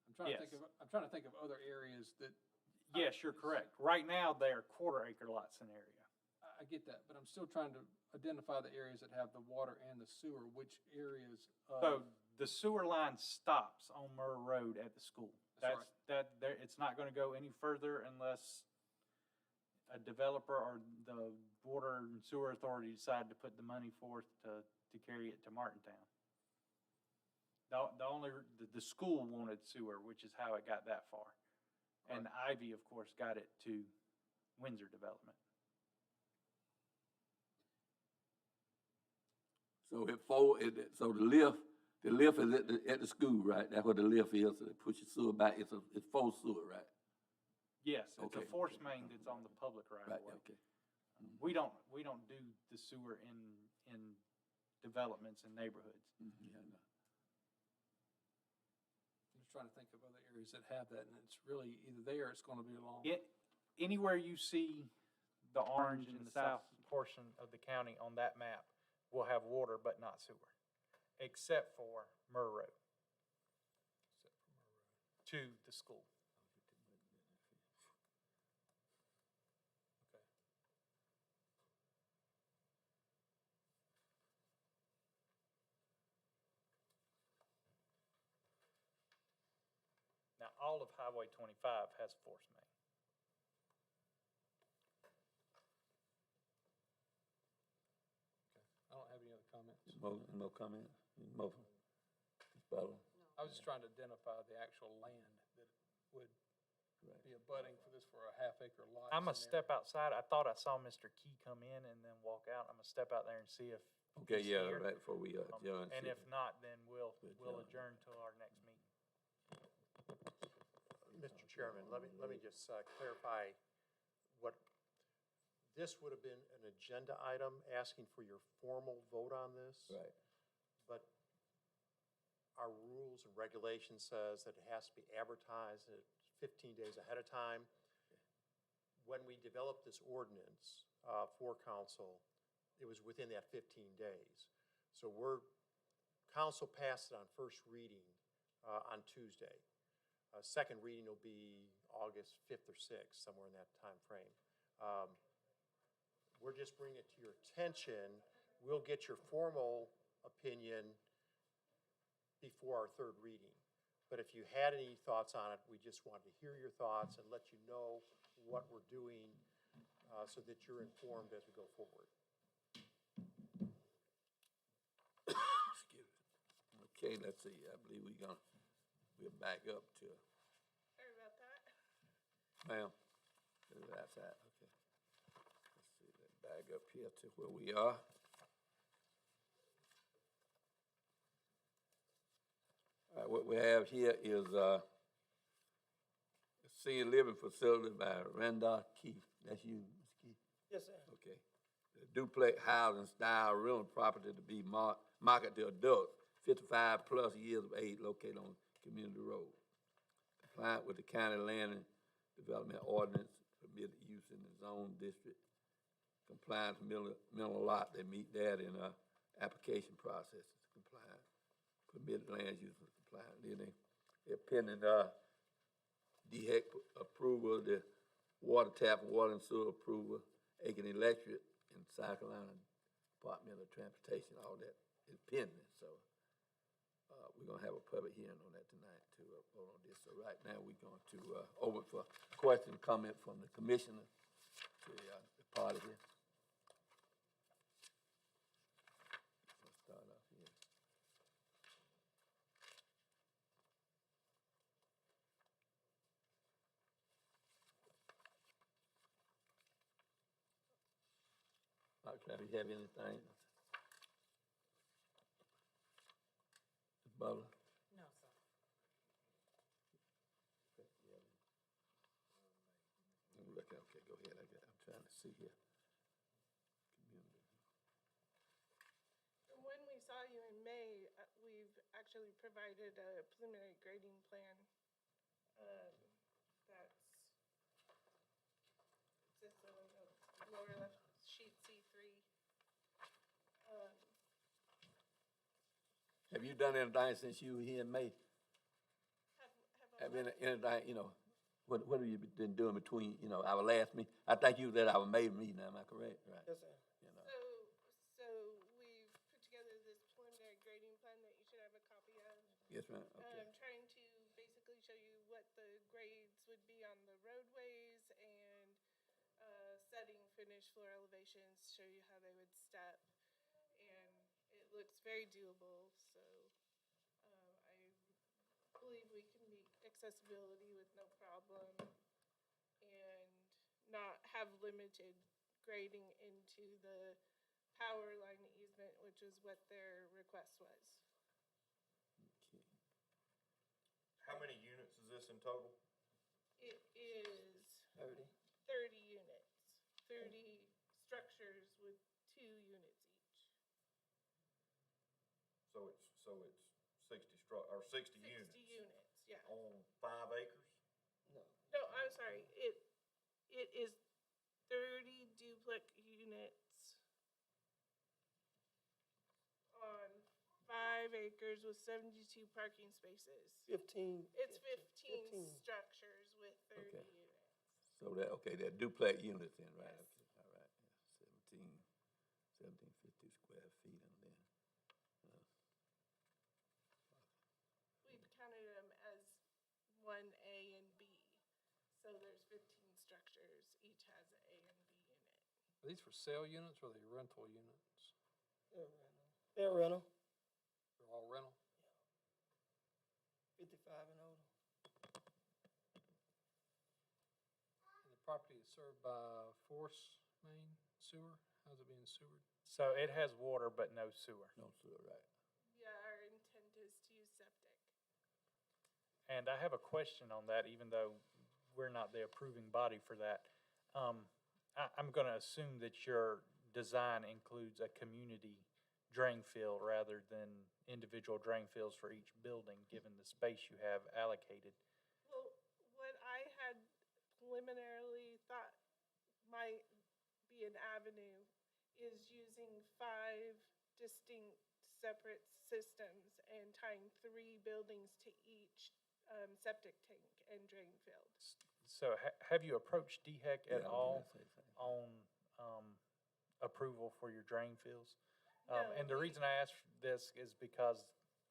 I'm trying to think of other areas that. Yes, you're correct. Right now, they are quarter-acre lot scenario. I get that, but I'm still trying to identify the areas that have the water and the sewer, which areas So of. the sewer line stops on Murray Road at the school. That's It's not gonna go any further unless a developer or the Water and Sewer Authority decide to put the money forth to carry it to Martintown. The school wanted sewer, which is how it got that far. And Ivy, of course, got it to Windsor Development. So so the lift is at the school, right? That's what the lift is, so they push the sewer back, it's full sewer, right? Yes, it's a Okay. force main that's on the public right Right, of way. okay. We don't do the sewer in developments and neighborhoods. Yeah, I know. I'm just trying to think of other areas that have that, and it's really either there or it's gonna be along. Anywhere you see the orange in the south portion of the county on that map will have water but not sewer, except for Murray Road to the school. Okay. Now, all of Highway 25 has force main. I don't have any other comments. No comment? Mo? Ms. Butler? I was just trying to identify the actual land that would Right. be abutting for this for a half-acre lot. I'm gonna scenario. step outside. I thought I saw Mr. Key come in and then walk out. I'm gonna step out there and see if Okay, he's yeah, here. right before we adjourn. And if not, then we'll We'll adjourn till our next meeting. Mr. Chairman, let me just clarify what, this would have been an agenda item asking for your formal vote on this. Right. But our rules and regulations says that it has to be advertised 15 days ahead of time. When we developed this ordinance for council, it was within that 15 days. So council passed it on first reading on Tuesday. Second reading will be August 5th or 6th, somewhere in that time frame. We're just bringing it to your attention. We'll get your formal opinion before our third reading. But if you had any thoughts on it, we just wanted to hear your thoughts and let you know what we're doing so that you're informed as we go forward. Excuse me. Okay, let's see, I believe we'll back up to. Sorry about that. Ma'am, that's that, okay. Let's see, let's back up here to where we are. All right, what we have here is, a senior living facility by Randolph Keith. That's you, Mr. Keith? Yes, sir. Okay. The duplex housing style rental property to be marketed to adults 55 plus years of age located on Community Road. Compliant with the county land and development ordinance, permitted use in the zone district. Compliant to mineral lot, they meet that in application processes. Compliant. Permitted land use was compliant. Then they're pending DHEC approval, the water tap, water and sewer approval, Aiken Electric, and South Carolina Department of Transportation, all that is pending. So we're gonna have a public hearing on that tonight to vote on this. So right now, we're going to open for question and comment from the commissioner to the party here. Let's start off here. Okay, do you have anything? Ms. Butler? No, sir. Look, okay, go ahead, I'm trying to see here. Community. When we saw you in May, we've actually provided a preliminary grading plan, that's, it's this lower left sheet C3. Have you done anything since you were here in May? Have anything, you know, what have you been doing between, you know, our last meeting? I think you was at our May meeting, am I correct? Right. Yes, sir. You know. So we've put together this preliminary grading plan that you should have a copy of. Yes, ma'am, okay. Trying to basically show you what the grades would be on the roadways and, setting finished floor elevations, show you how they would step. And it looks very doable, so, I believe we can meet accessibility with no problem and not have limited grading into the power line easement, which is what their request was. Okay. How many units is this in total? It is 30. 30 units, 30 structures with 2 units each. So it's 60 60 units units, yeah. on 5 acres? No, I'm sorry, it is 30 duplex units on 5 acres with 72 parking spaces. 15. It's 15 15. structures with 30 Okay. units. So that, okay, that duplex units in, right? Yes. Okay, all right, yeah, 1750 square feet and then, We've counted them as 1A and B. So there's 15 structures, each has an A and B unit. Are these for sale units or are they rental units? They're rental. They're rental. They're all rental? 55 and older. And the property is served by force main sewer? How's it being sewered? So it has water but no sewer. no sewer, right? Yeah, our intent is to use septic. And I have a question on that, even though we're not the approving body for that. I'm gonna assume that your design includes a community drain field rather than individual drain fields for each building, given the space you have allocated. Well, what I had preliminarily thought might be an avenue is using 5 distinct separate systems and tying 3 buildings to each septic tank and drain field. So have you approached DHEC at Yeah, I was all gonna say the same. on approval for your drain fields? No, And the reason I ask this is because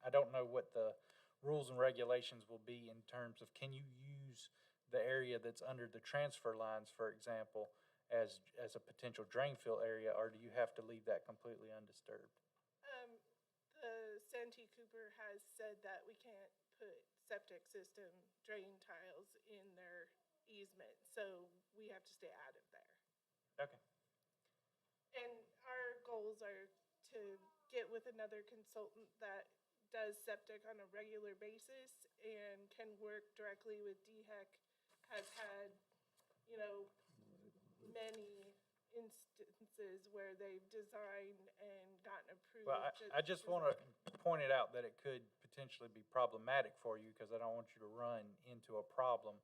I don't know what the rules and regulations will be in terms of, can you use the area that's under the transfer lines, for example, as a potential drain field area, or do you have to leave that completely undisturbed? The Santee Cooper has said that we can't put septic system drain tiles in their easement, so we have to stay out of there. Okay. And our goals are to get with another consultant that does septic on a regular basis and can work directly with DHEC, has had, you know, many instances where they've designed and gotten approved. Well, I just want to point it out that it could potentially be problematic for you, because I don't want you to run into a problem.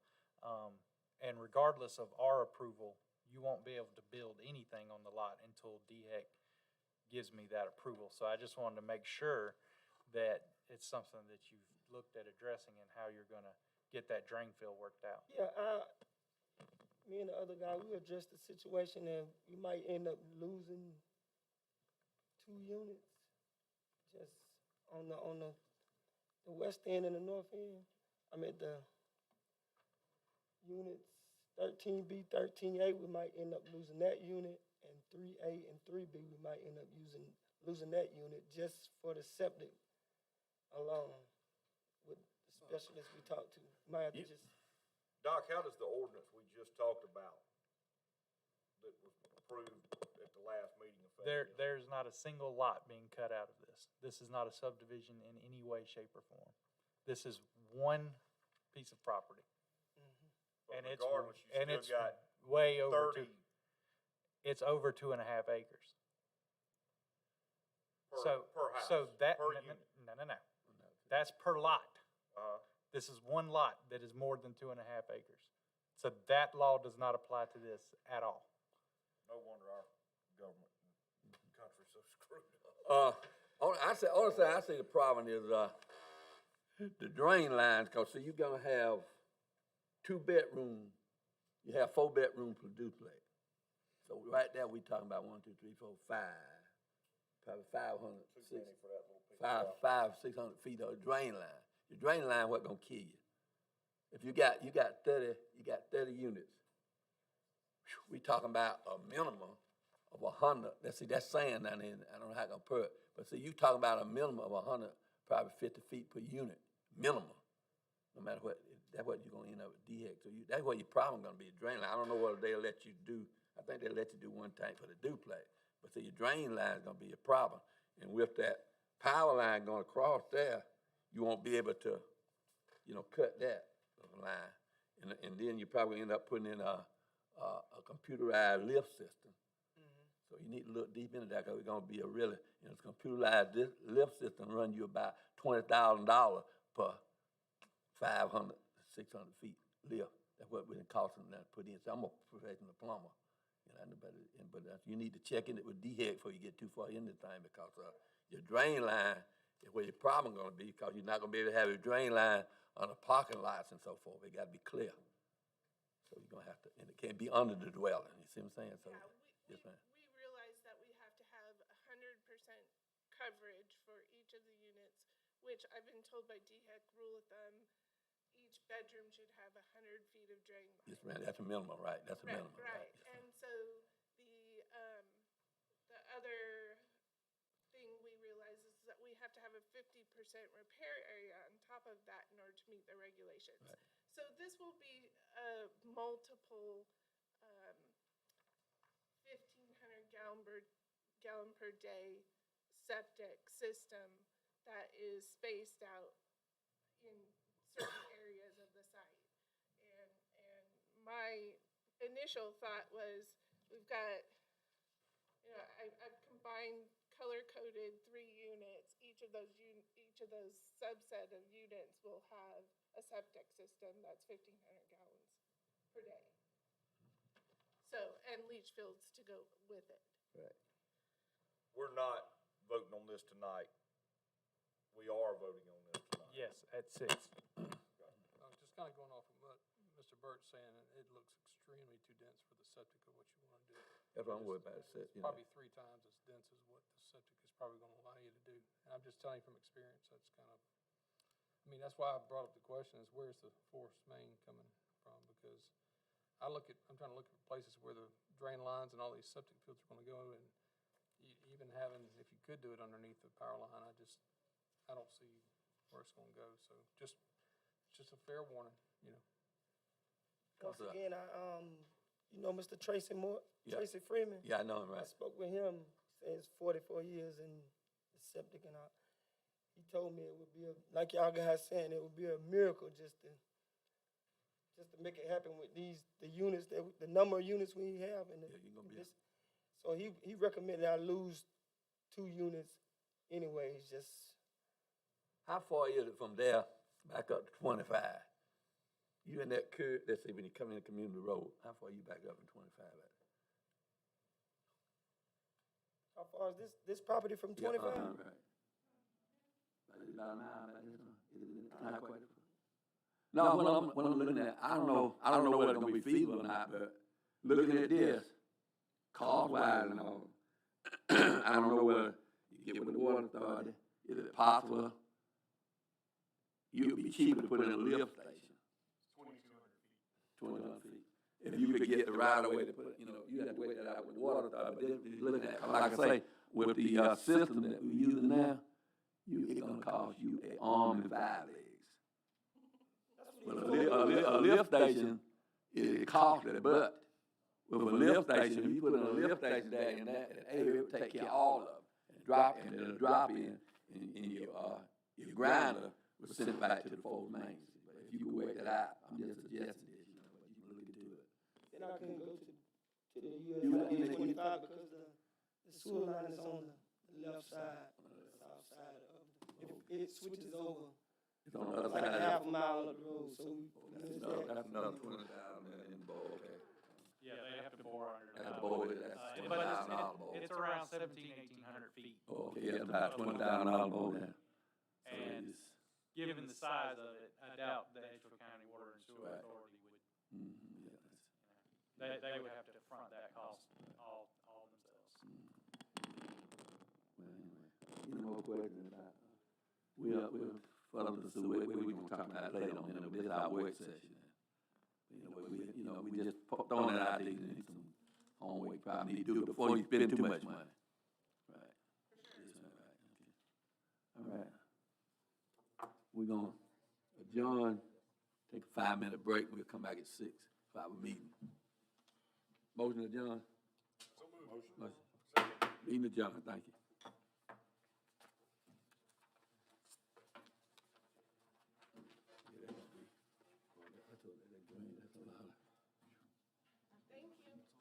And regardless of our approval, you won't be able to build anything on the lot until DHEC gives me that approval. So I just wanted to make sure that it's something that you've looked at addressing and how you're going to get that drain field worked out. Yeah, me and the other guy, we addressed the situation and we might end up losing 2 units just on the west end and the north end. I mean, the units 13B, 13A, we might end up losing that unit, and 3A and 3B, we might end up losing that unit just for the septic alone with the specialists we talked to. Might have to just. Doc, how does the ordinance we just talked about that was approved at the last meeting effective. There's not a single lot being cut out of this. This is not a subdivision in any way, shape, or form. This is one piece of property. But And it's, regardless, you and it's still got way over 30 it's over 2.5 acres. per house, So that, per no, unit. no. That's per lot. Uh-huh. This is one lot that is more than 2.5 acres. So that law does not apply to this at all. No wonder our government and country's so screwed up. Honestly, I see the problem is, the drain lines, cause see, you're gonna have 2 bedrooms, you have 4 bedrooms per duplex. So right there, we talking about 1, 2, 3, 4, 5, probably 500, Too many for that little piece of five, property. 600 feet of drain line. Your drain line what gonna kill you? If you got 30 units, we talking about a minimum of 100. That's saying down there, I don't know how to put it, but see, you talking about a minimum of 100, probably 50 feet per unit, minimum. No matter what, that's what you're gonna end up with DHEC. So that's what your problem gonna be, a drain line. I don't know whether they'll let you do, I think they'll let you do one tank for the duplex. But see, your drain line is gonna be a problem. And with that power line going across there, you won't be able to, cut that line. And then you probably end up putting in a computerized lift system. So you need to look deep into that, because it's gonna be a really, this computerized lift system run you about $20,000 per 500, 600 feet lift. That's what we're costing that to put in. So I'm a professional plumber, but you need to check in it with DHEC before you get too far in the thing, because your drain line is where your problem gonna be, because you're not gonna be able to have your drain line on the parking lots and so forth. It gotta be clear. So you're gonna have to, and it can't be under the dwelling. You see what I'm saying? So, yes, ma'am. We realize that we have to have 100% coverage for each of the units, which I've been told by DHEC rule of thumb, each bedroom should have 100 feet of drain line. Yes, ma'am. That's a minimum, right? That's a minimum, right? Right, Yes, ma'am. and so the other thing we realize is that we have to have a 50% repair area on top of that in order to meet the regulations. Right. So this will be a multiple 1,500 gallon per day septic system that is spaced out in certain areas of the site. And my initial thought was, we've got, I've combined color-coded 3 units. Each of those subset of units will have a septic system that's 1,500 gallons per day. So, and leach fields to go with it. Right. We're not voting on this tonight. We are voting on this tonight. Yes, at 6. Just kind of going off of what Mr. Burt's saying, it looks extremely too dense for the septic of what you want to do. That's what I'm worried about. It's probably 3 times as dense as what the septic is probably going to allow you to do. And I'm just telling you from experience, that's kind of, that's why I brought up the question is, where's the forced main coming from? Because I'm trying to look at places where the drain lines and all these septic fields are going to go, and even having, if you could do it underneath the power line, I don't see where it's going to go. So it's just a fair warning, Once again, Mr. Tracy Moore, Yeah. Tracy Freeman. Yeah, I know him, I right? spoke with him, says 44 years in the septic and all. He told me it would be like y'all guys saying, it would be a miracle just to make it happen with the units, the number of units we have. And Yeah, you're gonna be. so he recommended I lose 2 units anyways, just. How far is it from there back up to 25? You in that curve, let's say when you come in the community road, how far you back up from 25 at? How far is this property from 25? Right. Not quite. No, what I'm looking at, I don't know whether it's gonna be feasible or not, but looking at this, cost wise and all, I don't know whether you get with the water authority, is it possible you'd be cheaper to put in a lift station? 2,200 feet. If you could get the right of way to put, you have to wait that out with the water authority, but then looking at, like I say, with the system that we're using now, it's gonna cost you an arm and 5 legs. But a lift station is costly, but with a lift station, if you put in a lift station there in that area, it would take care of all of them. And it'll drop in, and your grinder will send it back to the four mains. But if you can work that out, I'm just suggesting this, you know, but you can look into it. Then I can go to the US 25 because the sewer line is on the left side, south side of if it switches over. It's on the other Like side. a half a mile up the road, so we missed that. That's another 20,000 in the bowl, okay. Yeah, they have to bore under the That's tile. bowl, that's But $20,000 bowl. it's around 1,800 feet. Okay, yeah, about $20,000 bowl there. So And it's- given the size of it, I doubt the Edgefield County Water and Sewer Right. Authority would, yeah, that's- they would have to front that cost all themselves. Well, anyway, any more questions about, we'll follow the sewer, we can talk about it later on, you know, this is our work session. We just throwing it out there, you need some homework, probably need to do it before you spend too much money. Right. Yes, sir, right, okay. All right. We're gonna adjourn, take a 5-minute break, we'll come back at 6 for our meeting. Motion adjourn? Motion. Meeting adjourned, thank you.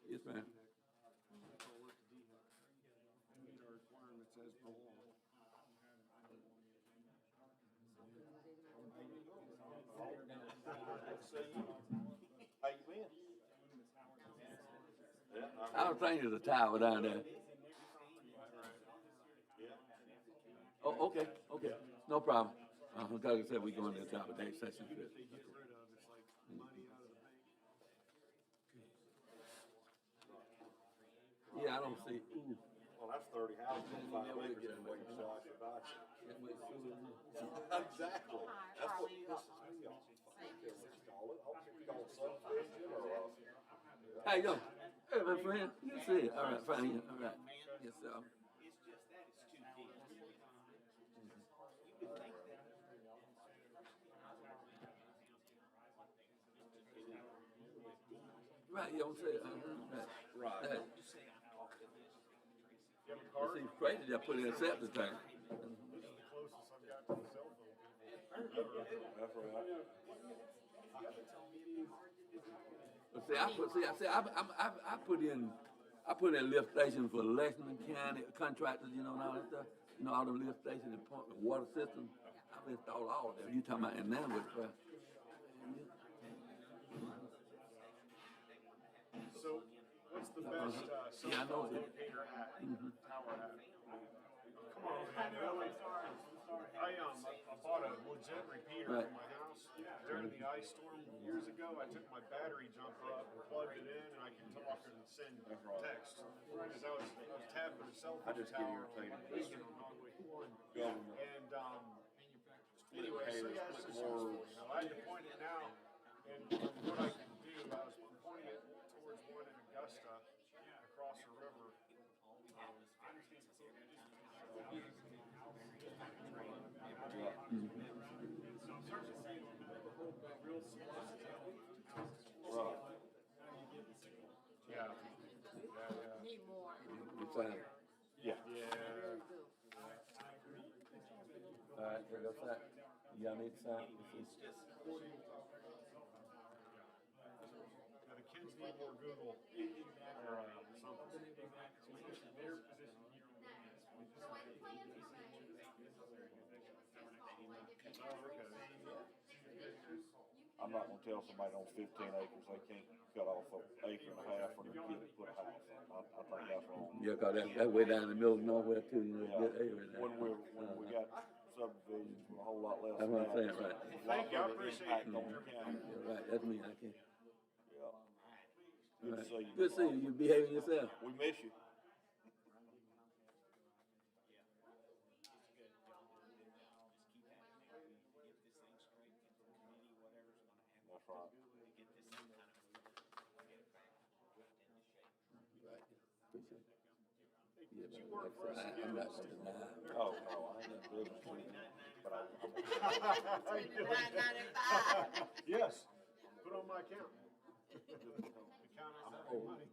Yes, ma'am. How you been? I don't think there's a tower down there. Oh, okay, no problem. Like I said, we going to the top of that session. Yeah, I don't see, ooh. Well, that's 30 houses on 5 acres, and what you saw, I should buy it. Exactly. That's what pisses me off. I don't care what you call it. I don't care if you call it subdivision or, How you doing? Hey, my friend, you see it. All right, fine, yeah, all right. Yes, sir. Right, you don't say it. Right. Right. See, crazy they put in a septic tank. that's right. But see, I put in lift stations for Lexington County contractors, you know, and all that stuff. You know, all the lift stations and pump, the water system. I've installed all of them. You talking about in now with, So what's the best, cell yeah, I know phone that. locator at? Tower at? Come on, man, really? I bought a legit repeater Right. for my house during the ice storm years ago. I took my battery jumper up and plugged it in, and I can talk and send text. Because I was tapping a cell phone just get tower irritated on with Eastern Highway 1. Government. And, anyway, so yeah, it's successful. Now, I had to point it now, and what I can do, I was pointing it towards one in Augusta, across the river. Yeah. Need more. It's fine. Yeah. Very good. All right, there goes that. Y'all need to sign? Now, the kids need more Google or something. I'm not gonna tell somebody on 15 acres they can't cut off an acre and a half for their kid to put a house on. I think that's wrong. Yeah, cause that way down in the middle of nowhere too, you know, Yeah. good area there. When we got subdivisions with a whole lot less. That's what I'm saying, than that, right. there's a lot Thank you, I bigger appreciate impact it. on the county. Yeah, right, that's me, I can't. Yeah. Good to Right. see you. Good to see you, you behaving yourself. We miss you. That's right. I'm not gonna deny. Oh, no, I ain't in business with you, but Yes, put on my account. Account on that money.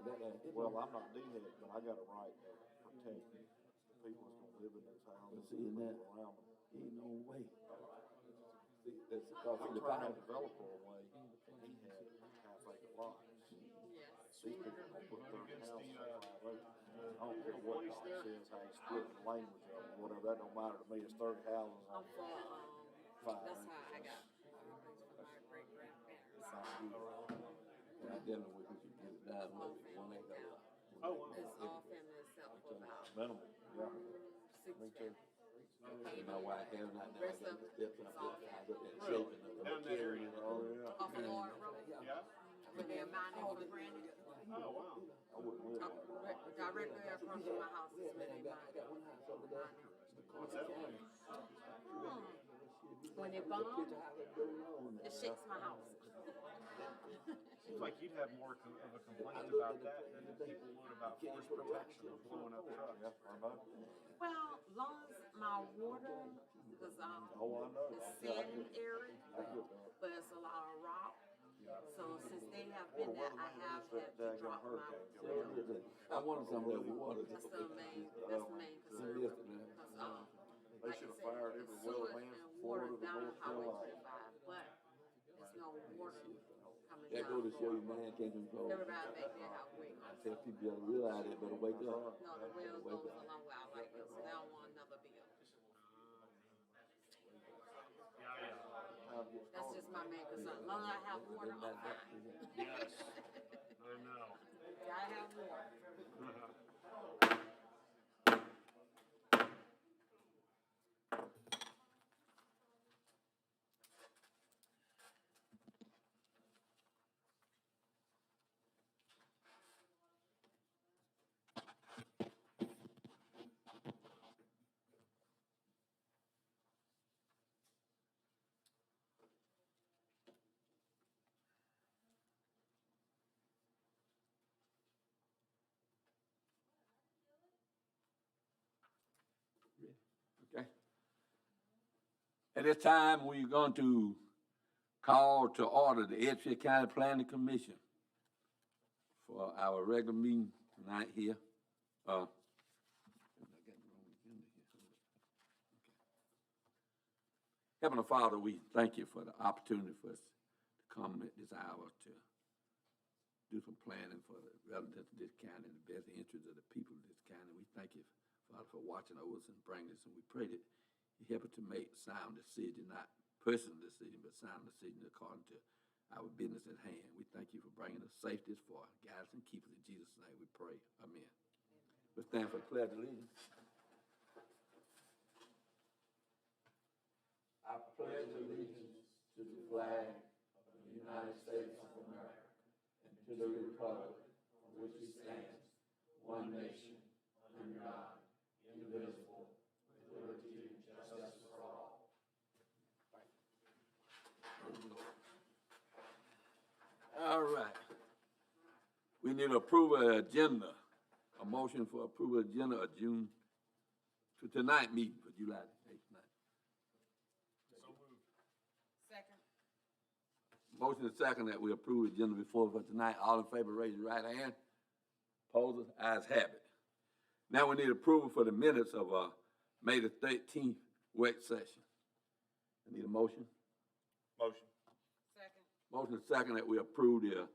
Well, I'm not DHEC, but I got a right to protect the people that's gonna live in those houses. See, and that, and around them. ain't no way. See, that's We because the turned power. that developer away, he had half-acre lots. These people are gonna put 30 houses on 5 acres. I don't care what it says, how you split the language of it, whatever, that don't matter to me, it's 30 houses on 5 acres. And I definitely wish we could get it down with 1 acre lot. Oh, wow. Minimal, yeah. Me too. And my wife has not now, I got the steps up there, I got that shaping of the carrying it all. Yeah. Off of Lord Road, Yeah? when they're mining for Brandon, Oh, wow. I wouldn't live there. directly across from my house is where they mine. What's that? When it bombs, it shakes my house. Seems like you'd have more of a complaint about that than people would about force protection or blowing up trucks. Yeah, I know. Well, long as my water, because Oh, I know. it's sand area, I get that. but it's a lot of rock. So since they have been there, I have had to drop my water. I wanted some of that water. That's the main concern. Because, They like should you have fired said, every the sewage weatherman and from water Florida to down on North Highway Carolina. 25, but there's no water coming That down. go to show you, man, can't control. Everybody back there have wings. I tell people, you gotta realize that, better wake up. No, the well goes a long way. I like it, so they don't want another bill. That's just my main concern. As long as I have water, I'm fine. Yes, I know. Gotta have water. Okay. At this time, we're going to call to order the Edgefield County Planning Commission for our regular meeting tonight here. Heavenly Father, we thank you for the opportunity for us to come at this hour to do some planning for the residents of this county and the best interest of the people of this county. We thank you, Father, for watching over us and bringing us, and we pray that you help us to make sound decisions, not personal decisions, but sound decisions according to our business at hand. We thank you for bringing us safe this far. Guide us and keep us in Jesus' name we pray. Amen. We stand for the pledge of allegiance. I pledge allegiance to the flag of the United States of America and to the republic for which it stands, one nation, under God, indivisible, with liberty and justice for all. All right. We need to approve an agenda, a motion for approval of agenda of June, to tonight meeting for July 8th night. So moved. Second. Motion is second that we approve the agenda before for tonight. All in favor, raise your right hand. Opposers, ayes have it. Now we need approval for the minutes of May the 13th work session. I need a motion. Motion. Second. Motion is second that we approve the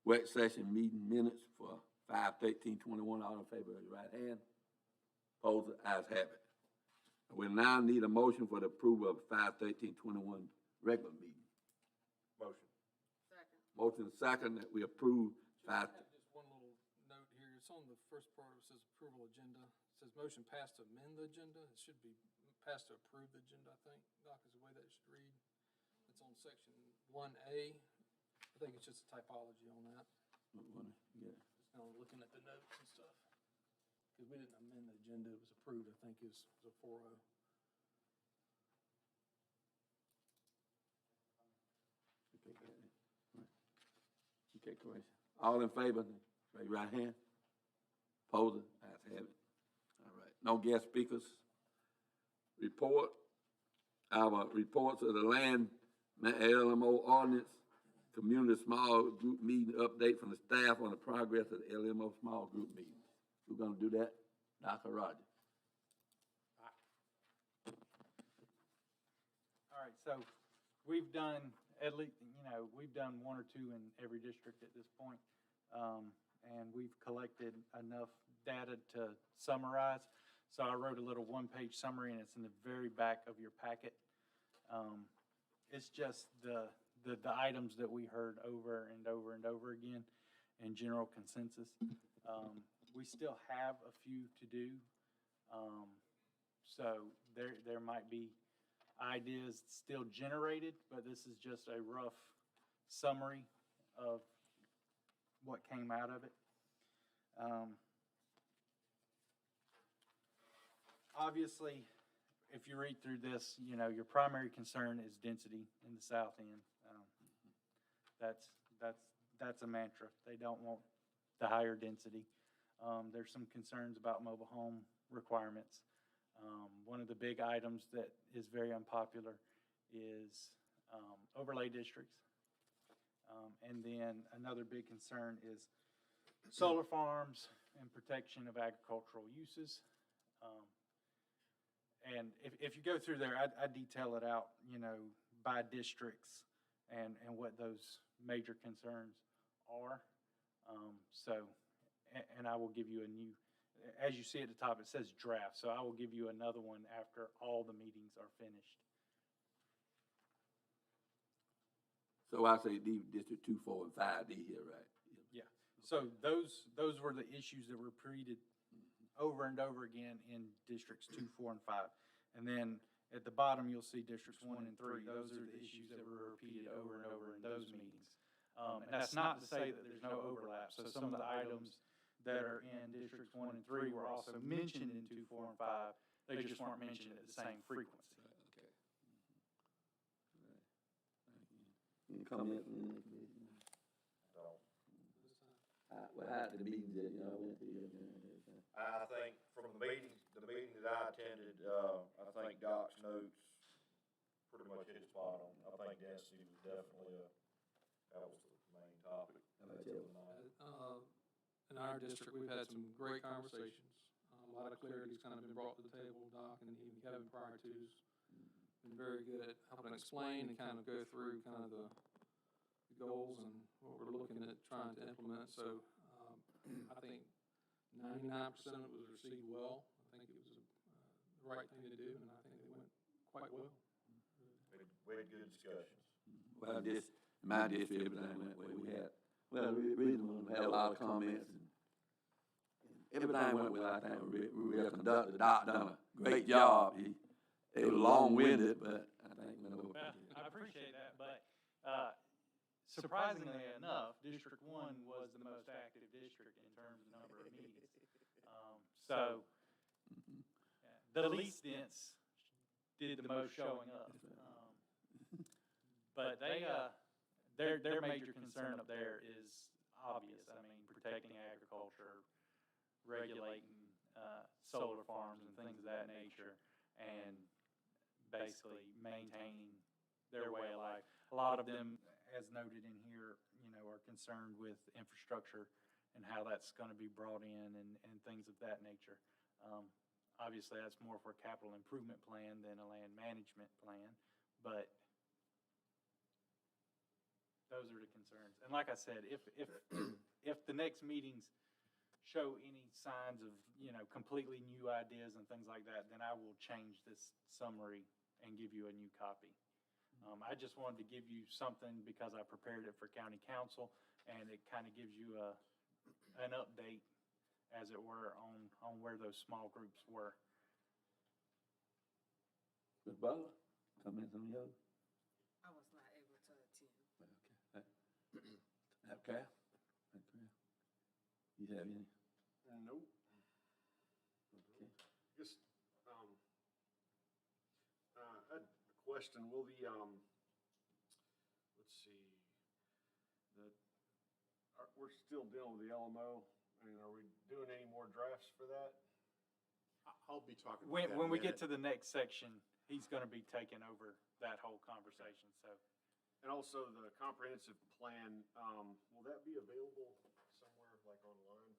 work session meeting minutes for 5/13/21. All in favor, raise your right hand. Opposers, ayes have it. We now need a motion for the approval of 5/13/21 regular meeting. Motion. Second. Motion is second that we approve Just 5. one little note here, it's on the first part, it says approval agenda. It says motion passed to amend the agenda, it should be passed to approve the agenda, I think, Doc, is the way that should read. It's on section 1A, I think it's just a typology on that, Yeah. just kind of looking at the notes and stuff. Because we didn't amend the agenda, it was approved, I think it was a 4-0. Okay, correction. All in favor, raise your right hand. Opposed, ayes have it. All right, no guest speakers. Report, our reports of the land LMO ordinance community small group meeting update from the staff on the progress of the LMO small group meetings. Who's gonna do that? Dr. Roger. All right, so we've done at least, we've done one or two in every district at this point. And we've collected enough data to summarize. So I wrote a little one-page summary, and it's in the very back of your packet. It's just the items that we heard over and over and over again in general consensus. We still have a few to do. So there might be ideas still generated, but this is just a rough summary of what came out of it. Obviously, if you read through this, your primary concern is density in the south end. That's a mantra. They don't want the higher density. There's some concerns about mobile home requirements. One of the big items that is very unpopular is overlay districts. And then another big concern is solar farms and protection of agricultural uses. And if you go through there, I detail it out, by districts and what those major concerns are. And I will give you a new, as you see at the top, it says draft. So I will give you another one after all the meetings are finished. So I say leave District 2, 4, and 5D here, right? Yeah. So those were the issues that were repeated over and over again in districts 2, 4, and 5. And then at the bottom, you'll see districts 1 and 3. Those are the issues that were repeated over and over in those meetings. And that's not to say that there's no overlap. So some of the items that are in districts 1 and 3 were also mentioned in 2, 4, and 5. They just weren't mentioned at the same frequency. Okay. Any comment from the commission? Well, how the meetings that, I went to? I think from the meeting that I attended, I think Doc's notes pretty much hit spot on. I think density was definitely that was the main topic. In our district, we've had some great conversations. A lot of clarity's kind of been brought to the table. Doc and even Kevin prior to's been very good at helping explain and kind of go through kind of the goals and what we're looking at trying to implement. So I think 99% of it was received well. I think it was the right thing to do, and I think it went quite well. We had good discussions. Well, my district, everything went well. We had a lot of comments, and everything went well. I think we were conducted. Doc done a great job. It was long-winded, but I think Well, I appreciate that, but surprisingly enough, District 1 was the most active district in terms of number of meetings. So the least dense did the most showing up. But their major concern up there is obvious. I mean, protecting agriculture, regulating solar farms and things of that nature, and basically maintaining their way of life. A lot of them, as noted in here, are concerned with infrastructure and how that's going to be brought in and things of that nature. Obviously, that's more for a capital improvement plan than a land management plan, but those are the concerns. And like I said, if the next meetings show any signs of, completely new ideas and things like that, then I will change this summary and give you a new copy. I just wanted to give you something because I prepared it for county council, and it kind of gives you an update, as it were, on where those small groups were. Ms. Butler, comments on yours? I was not able to attend. Okay. You have any? Nope. Okay. Just, I had a question. Will the, let's see, we're still dealing with the LMO. I mean, are we doing any more drafts for that? I'll be talking about that. When we get to the next section, he's going to be taking over that whole conversation, so. And also the comprehensive plan, will that be available somewhere like online?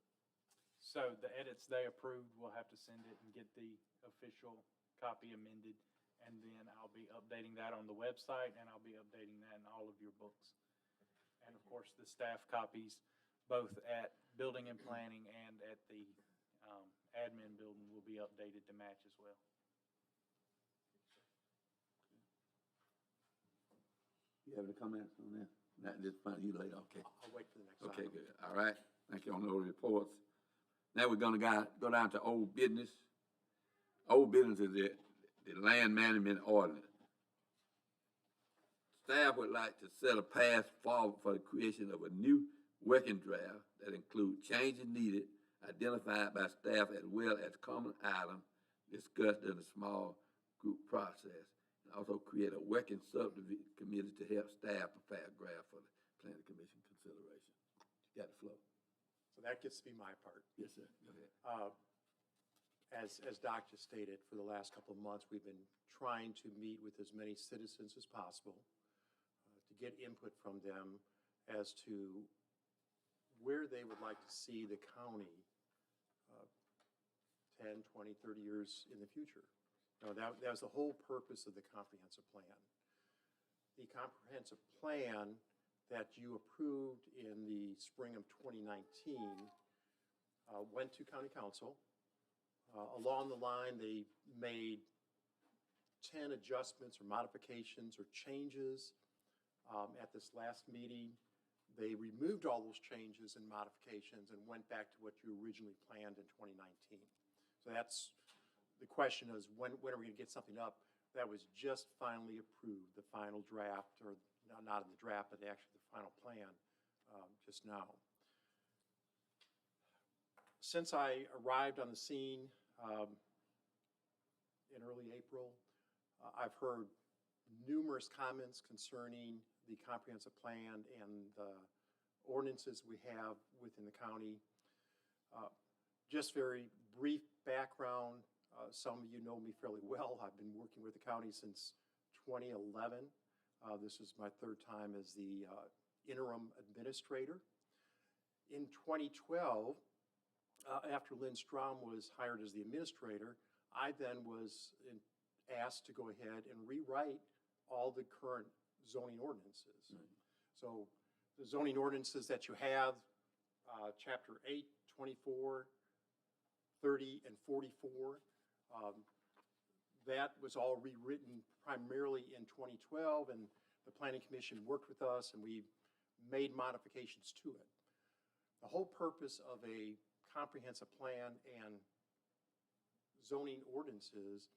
So the edits they approved, we'll have to send it and get the official copy amended. And then I'll be updating that on the website, and I'll be updating that in all of your books. And of course, the staff copies, both at building and planning and at the admin building, will be updated to match as well. You have any comments on that? Not this point, you later, okay. I'll wait for the next Okay, item. good, all right, thank you on those reports. Now we're gonna go down to old business. Old business is the land management ordinance. Staff would like to set a path forward for the creation of a new working draft that includes changes needed identified by staff as well as common items discussed in a small group process. And also create a working subdivision committee to help staff prepare a draft for the planning commission consideration. You got the floor. So that gets to be my part. Yes, sir, go ahead. As Doc just stated, for the last couple of months, we've been trying to meet with as many citizens as possible to get input from them as to where they would like to see the county 10, 20, 30 years in the future. Now, that was the whole purpose of the comprehensive plan. The comprehensive plan that you approved in the spring of 2019 went to county council. Along the line, they made 10 adjustments or modifications or changes. At this last meeting, they removed all those changes and modifications and went back to what you originally planned in 2019. So that's, the question is, when are we gonna get something up? That was just finally approved, the final draft, or not in the draft, but actually the final plan just now. Since I arrived on the scene in early April, I've heard numerous comments concerning the comprehensive plan and the ordinances we have within the county. Just very brief background, some of you know me fairly well. I've been working with the county since 2011. This is my third time as the interim administrator. In 2012, after Lynn Strom was hired as the administrator, I then was asked to go ahead and rewrite all the current zoning ordinances. So the zoning ordinances that you have, chapter 8, 24, 30, and 44, that was all rewritten primarily in 2012, and the Planning Commission worked with us and we made modifications to it. The whole purpose of a comprehensive plan and zoning ordinances,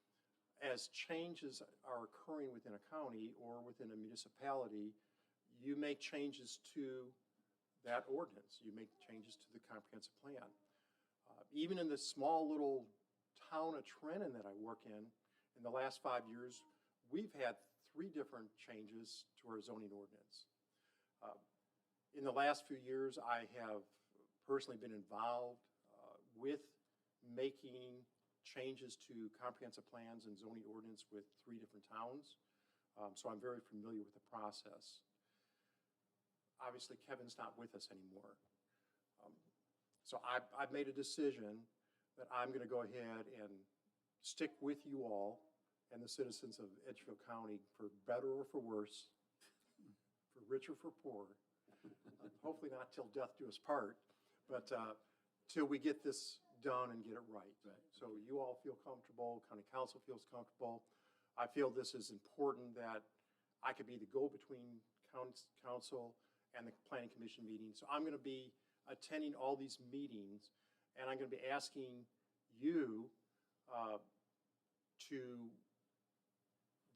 as changes are occurring within a county or within a municipality, you make changes to that ordinance. You make changes to the comprehensive plan. Even in the small little town of Trenton that I work in the last 5 years, we've had 3 different changes to our zoning ordinance. In the last few years, I have personally been involved with making changes to comprehensive plans and zoning ordinance with 3 different towns. So I'm very familiar with the process. Obviously, Kevin's not with us anymore. So I've made a decision that I'm going to go ahead and stick with you all and the citizens of Edgefield County, for better or for worse, for richer or for poor. Hopefully not till death do us part, but till we get this done and get it right. So you all feel comfortable, county council feels comfortable. I feel this is important, that I could be the go-between council and the planning commission meeting. So I'm going to be attending all these meetings, and I'm going to be asking you to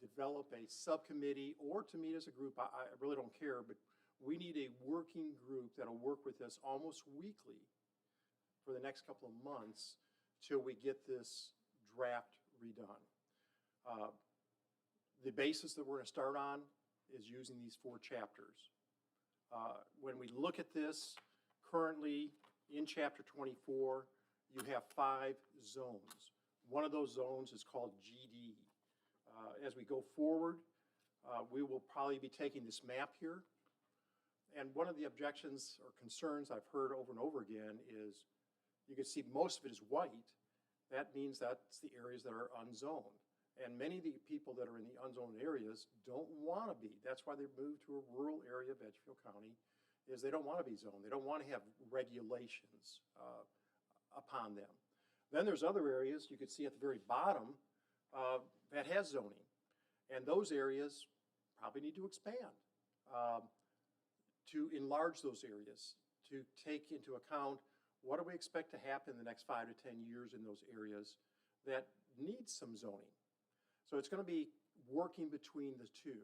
develop a subcommittee or to meet as a group. I really don't care, but we need a working group that'll work with us almost weekly for the next couple of months till we get this draft redone. The basis that we're going to start on is using these 4 chapters. When we look at this, currently in chapter 24, you have 5 zones. One of those zones is called GD. As we go forward, We will probably be taking this map here. And one of the objections or concerns I've heard over and over again is, you can see most of it is white. That means that's the areas that are unzoned. And many of the people that are in the unzoned areas don't want to be. That's why they moved to a rural area of Edgefield County, is they don't want to be zoned. They don't want to have regulations upon them. Then there's other areas you could see at the very bottom that has zoning. And those areas probably need to expand to enlarge those areas, to take into account what do we expect to happen in the next 5 to 10 years in those areas that need some zoning. So it's going to be working between the two.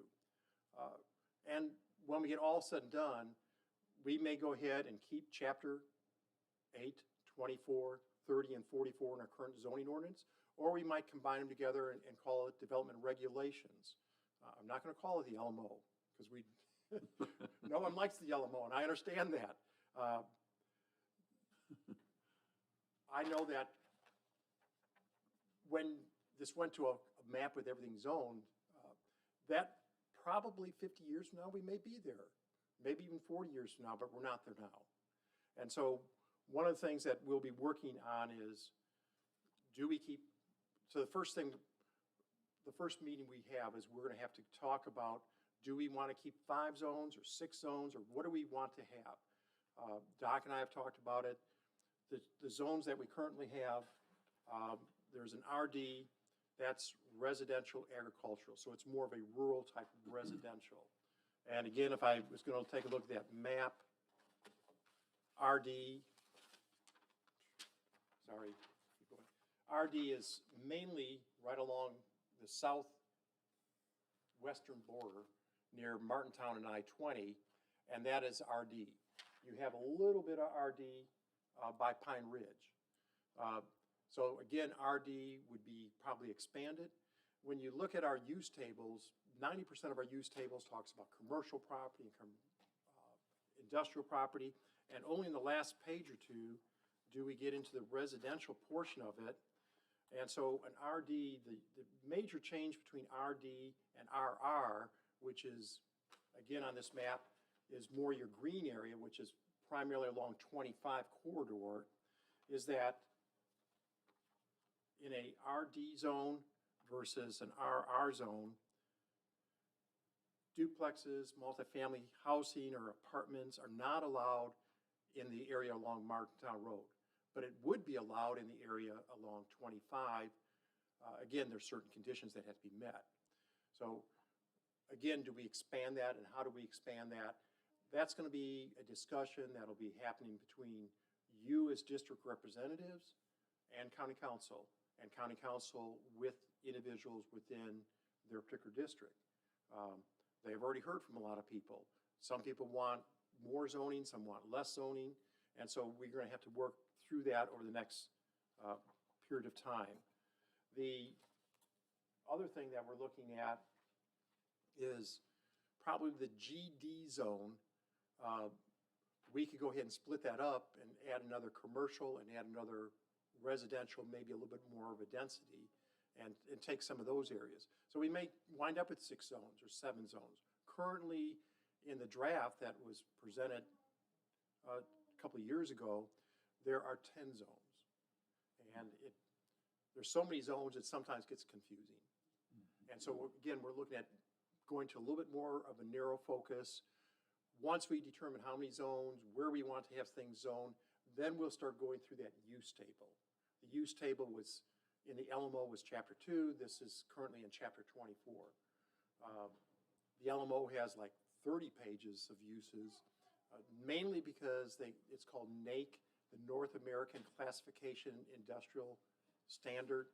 And when we get all said and done, we may go ahead and keep chapter 8, 24, 30, and 44 in our current zoning ordinance, or we might combine them together and call it development regulations. I'm not going to call it the LMO, because no one likes the LMO, and I understand that. I know that when this went to a map with everything zoned, that probably 50 years from now, we may be there. Maybe even 40 years from now, but we're not there now. And so one of the things that we'll be working on is, so the first meeting we have is we're going to have to talk about, do we want to keep 5 zones or 6 zones, or what do we want to have? Doc and I have talked about it. The zones that we currently have, there's an RD, that's residential agricultural, so it's more of a rural type of residential. And again, if I was going to take a look at that map, RD, sorry, keep going. RD is mainly right along the southwestern border near Martintown and I-20, and that is RD. You have a little bit of RD by Pine Ridge. So again, RD would be probably expanded. When you look at our use tables, 90% of our use tables talks about commercial property and industrial property, and only in the last page or two do we get into the residential portion of it. And so an RD, the major change between RD and RR, which is, again on this map, is more your green area, which is primarily along 25 corridor, is that in a RD zone versus an RR zone, duplexes, multifamily housing, or apartments are not allowed in the area along Martintown Road, but it would be allowed in the area along 25. Again, there's certain conditions that have to be met. So again, do we expand that, and how do we expand that? That's going to be a discussion that'll be happening between you as district representatives and county council with individuals within their particular district. They've already heard from a lot of people. Some people want more zoning, some want less zoning, and so we're going to have to work through that over the next period of time. The other thing that we're looking at is probably the GD zone. We could go ahead and split that up and add another commercial and add another residential, maybe a little bit more of a density, and take some of those areas. So we may wind up with 6 zones or 7 zones. Currently, in the draft that was presented a couple of years ago, there are 10 zones. And there's so many zones it sometimes gets confusing. And so again, we're looking at going to a little bit more of a narrow focus. Once we determine how many zones, where we want to have things zoned, then we'll start going through that use table. The use table was, in the LMO, was Chapter 2. This is currently in Chapter 24. The LMO has like 30 pages of uses, mainly because it's called NAIC, the North American Classification Industrial Standard.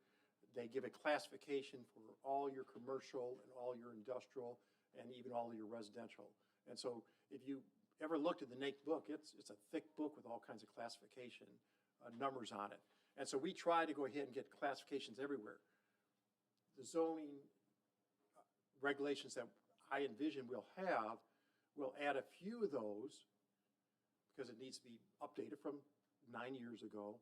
They give a classification for all your commercial and all your industrial and even all your residential. And so if you ever looked at the NAIC book, it's a thick book with all kinds of classification numbers on it. And so we try to go ahead and get classifications everywhere. The zoning regulations that I envision we'll add a few of those because it needs to be updated from 9 years ago.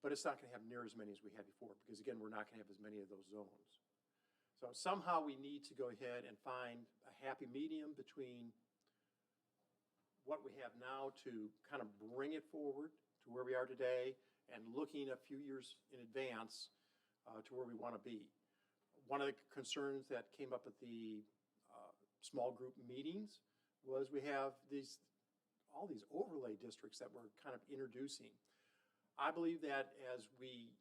But it's not going to have near as many as we had before because, again, we're not going to have as many of those zones. So somehow we need to go ahead and find a happy medium between what we have now to kind of bring it forward to where we are today and looking a few years in advance to where we want to be. One of the concerns that came up at the small group meetings was we have all these overlay districts that we're kind of introducing. I believe that as we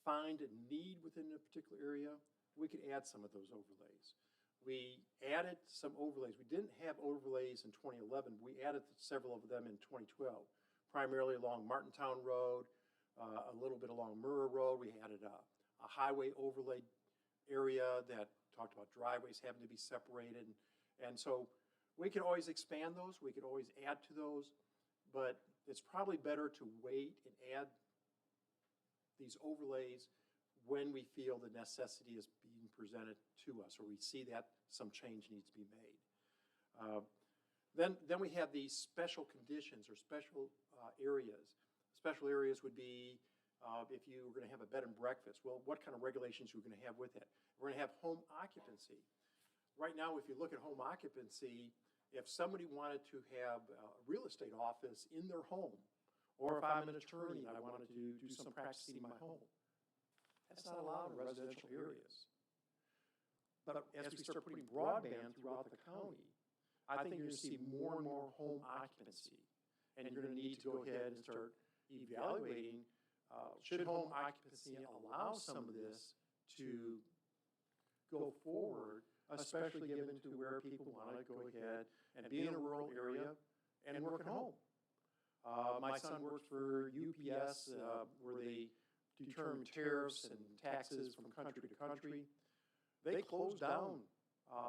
find a need within a particular area, we could add some of those overlays. We added some overlays. We didn't have overlays in 2011. We added several of them in 2012, primarily along Martintown Road, a little bit along Murrah Road. We added a highway overlay area that talked about driveways having to be separated. And so we could always expand those. We could always add to those. But it's probably better to wait and add these overlays when we feel the necessity is being presented to us, or we see that some change needs to be made. Then we have these special conditions or special areas. Special areas would be if you were going to have a bed and breakfast. Well, what kind of regulations are we going to have with it? We're going to have home occupancy. Right now, if you look at home occupancy, if somebody wanted to have a real estate office in their home, or if I'm an attorney and I wanted to do some practicing in my home, that's not allowed in residential areas. But as we start putting broadband throughout the county, I think you're going to see more and more home occupancy. And you're going to need to go ahead and start evaluating, should home occupancy allow some of this to go forward, especially given to where people want to go ahead and be in a rural area and work at home. My son works for UPS, where they determine tariffs and taxes from country to country. They closed down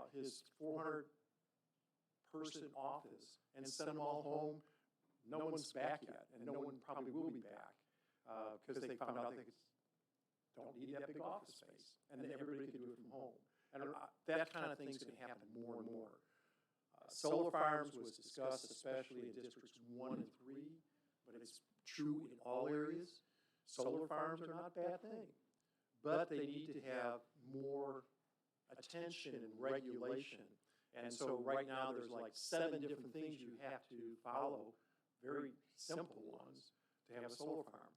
his 400-person office and sent them all home. No one's back yet, and no one probably will be back because they found out they don't need that big office space, and then everybody can do it from home. And that kind of thing is going to happen more and more. Solar farms was discussed, especially in districts 1 and 3, but it's true in all areas. Solar farms are not a bad thing, but they need to have more attention and regulation. And so right now there's like 7 different things you have to follow, very simple ones, to have a solar farm.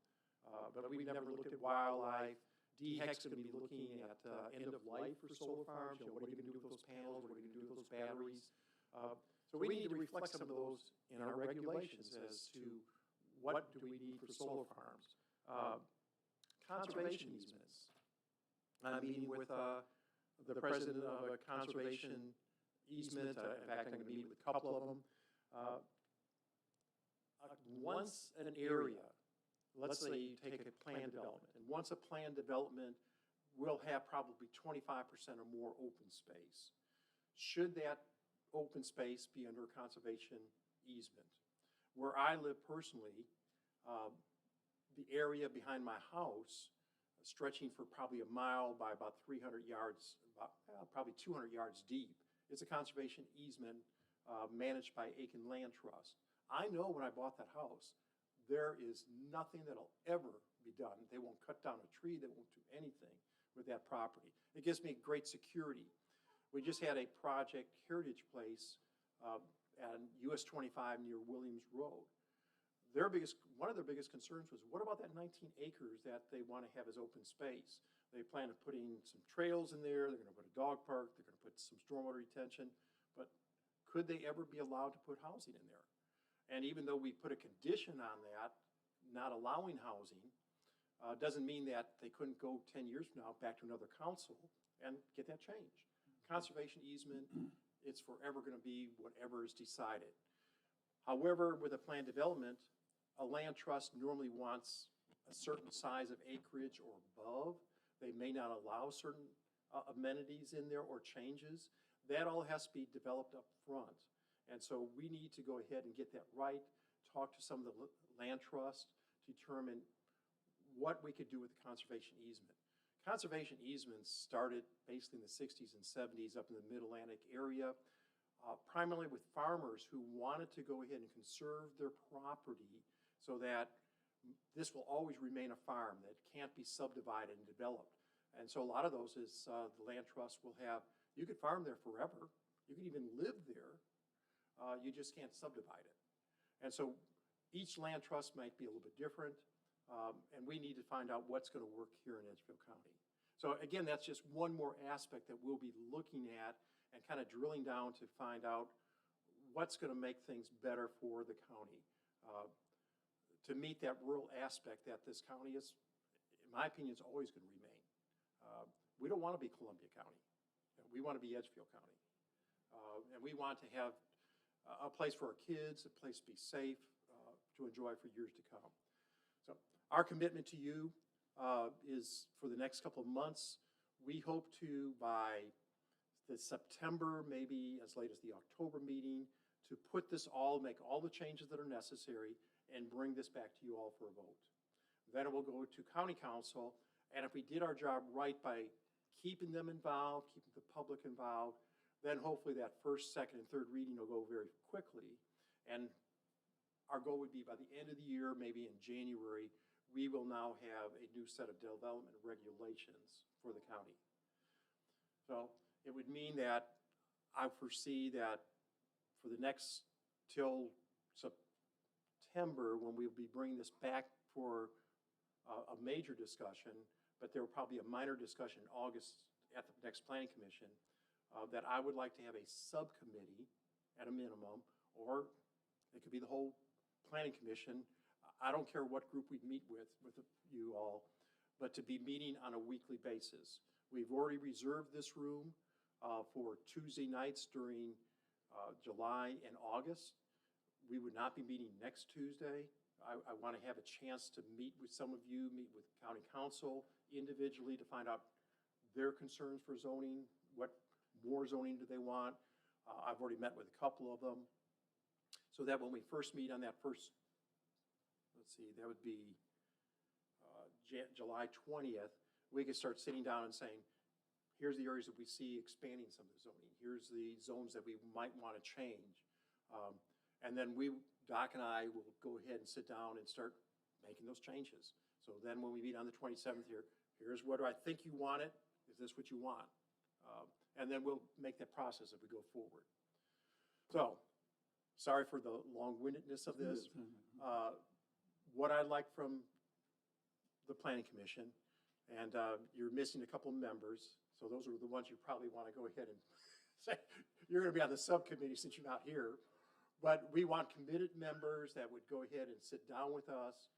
But we've never looked at wildlife. DHEC's going to be looking at end of life for solar farms. What are you going to do with those panels? What are you going to do with those batteries? So we need to reflect some of those in our regulations as to what do we need for solar farms. Conservation easements. I'm meeting with the president of a conservation easement. In fact, I'm going to meet with a couple of them. Once an area, let's say you take a planned development, and once a planned development will have probably 25% or more open space. Should that open space be under a conservation easement? Where I live personally, the area behind my house, stretching for probably a mile by about 300 yards, probably 200 yards deep, it's a conservation easement managed by Aiken Land Trust. I know when I bought that house, there is nothing that'll ever be done. They won't cut down a tree. They won't do anything with that property. It gives me great security. We just had a project, Heritage Place, at US 25 near Williams Road. One of their biggest concerns was, what about that 19 acres that they want to have as open space? They plan on putting some trails in there. They're going to put a dog park. They're going to put some stormwater retention. But could they ever be allowed to put housing in there? And even though we put a condition on that, not allowing housing, doesn't mean that they couldn't go 10 years from now back to another council and get that changed. Conservation easement, it's forever going to be whatever is decided. However, with a planned development, a land trust normally wants a certain size of acreage or above. They may not allow certain amenities in there or changes. That all has to be developed up front. And so we need to go ahead and get that right, talk to some of the land trusts, determine what we could do with the conservation easement. Conservation easements started basically in the 60s and 70s up in the Mid-Atlantic area, primarily with farmers who wanted to go ahead and conserve their property so that this will always remain a farm that can't be subdivided and developed. And so a lot of those is, the land trust will have, you could farm there forever. You could even live there. You just can't subdivide it. And so each land trust might be a little bit different. And we need to find out what's going to work here in Edgefield County. So again, that's just one more aspect that we'll be looking at and kind of drilling down to find out what's going to make things better for the county. To meet that rural aspect that this county is, in my opinion, is always going to remain. We don't want to be Columbia County. We want to be Edgefield County. And we want to have a place for our kids, a place to be safe, to enjoy for years to come. So our commitment to you is for the next couple of months. We hope to, by the September, maybe as late as the October meeting, to put this all, make all the changes that are necessary, and bring this back to you all for a vote. Then it will go to County Council, and if we did our job right by keeping them involved, keeping the public involved, then hopefully that first, second, and third reading will go very quickly. And our goal would be by the end of the year, maybe in January, we will now have a new set of development regulations for the county. So it would mean that I foresee that for the next till September, when we'll be bringing this back for a major discussion, but there will probably be a minor discussion in August at the next Planning Commission, that I would like to have a subcommittee at a minimum, or it could be the whole Planning Commission. I don't care what group we meet with you all, but to be meeting on a weekly basis. We've already reserved this room for Tuesday nights during July and August. We would not be meeting next Tuesday. I want to have a chance to meet with some of you, meet with County Council individually to find out their concerns for zoning, what more zoning do they want. I've already met with a couple of them. So that when we first meet on that first, let's see, that would be July 20th, we could start sitting down and saying, here's the areas that we see expanding some of the zoning. Here's the zones that we might want to change. And then Doc and I will go ahead and sit down and start making those changes. So then when we meet on the 27th here, here's what do I think you want it? Is this what you want? And then we'll make that process as we go forward. So, sorry for the long-windedness of this. What I like from the Planning Commission, and you're missing a couple members, so those are the ones you probably want to go ahead and say, you're going to be on the subcommittee since you're not here. But we want committed members that would go ahead and sit down with us.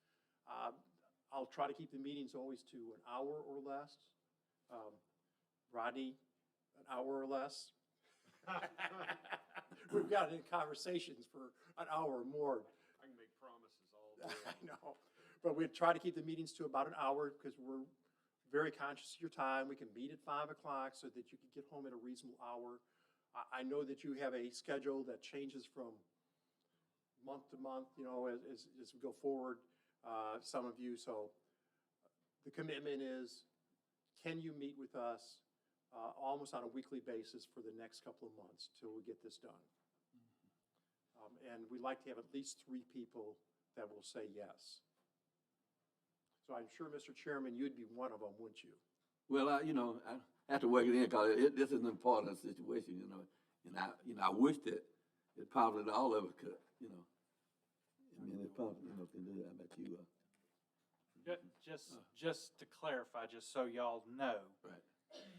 I'll try to keep the meetings always to an hour or less. Rodney, an hour or less. We've got in conversations for an hour or more. I can make promises all day. I know, but we try to keep the meetings to about an hour because we're very conscious of your time. We can meet at 5 o'clock so that you can get home at a reasonable hour. I know that you have a schedule that changes from month to month, you know, as we go forward, some of you. So the commitment is, can you meet with us almost on a weekly basis for the next couple of months till we get this done? And we'd like to have at least 3 people that will say yes. So I'm sure, Mr. Chairman, you'd be one of them, wouldn't you? Well, I have to work it in because this is an important situation, you know. And I wish that probably all of us could, you know. I mean, it's probably, you know, can do that. I bet you Just to clarify, just so y'all know. Right.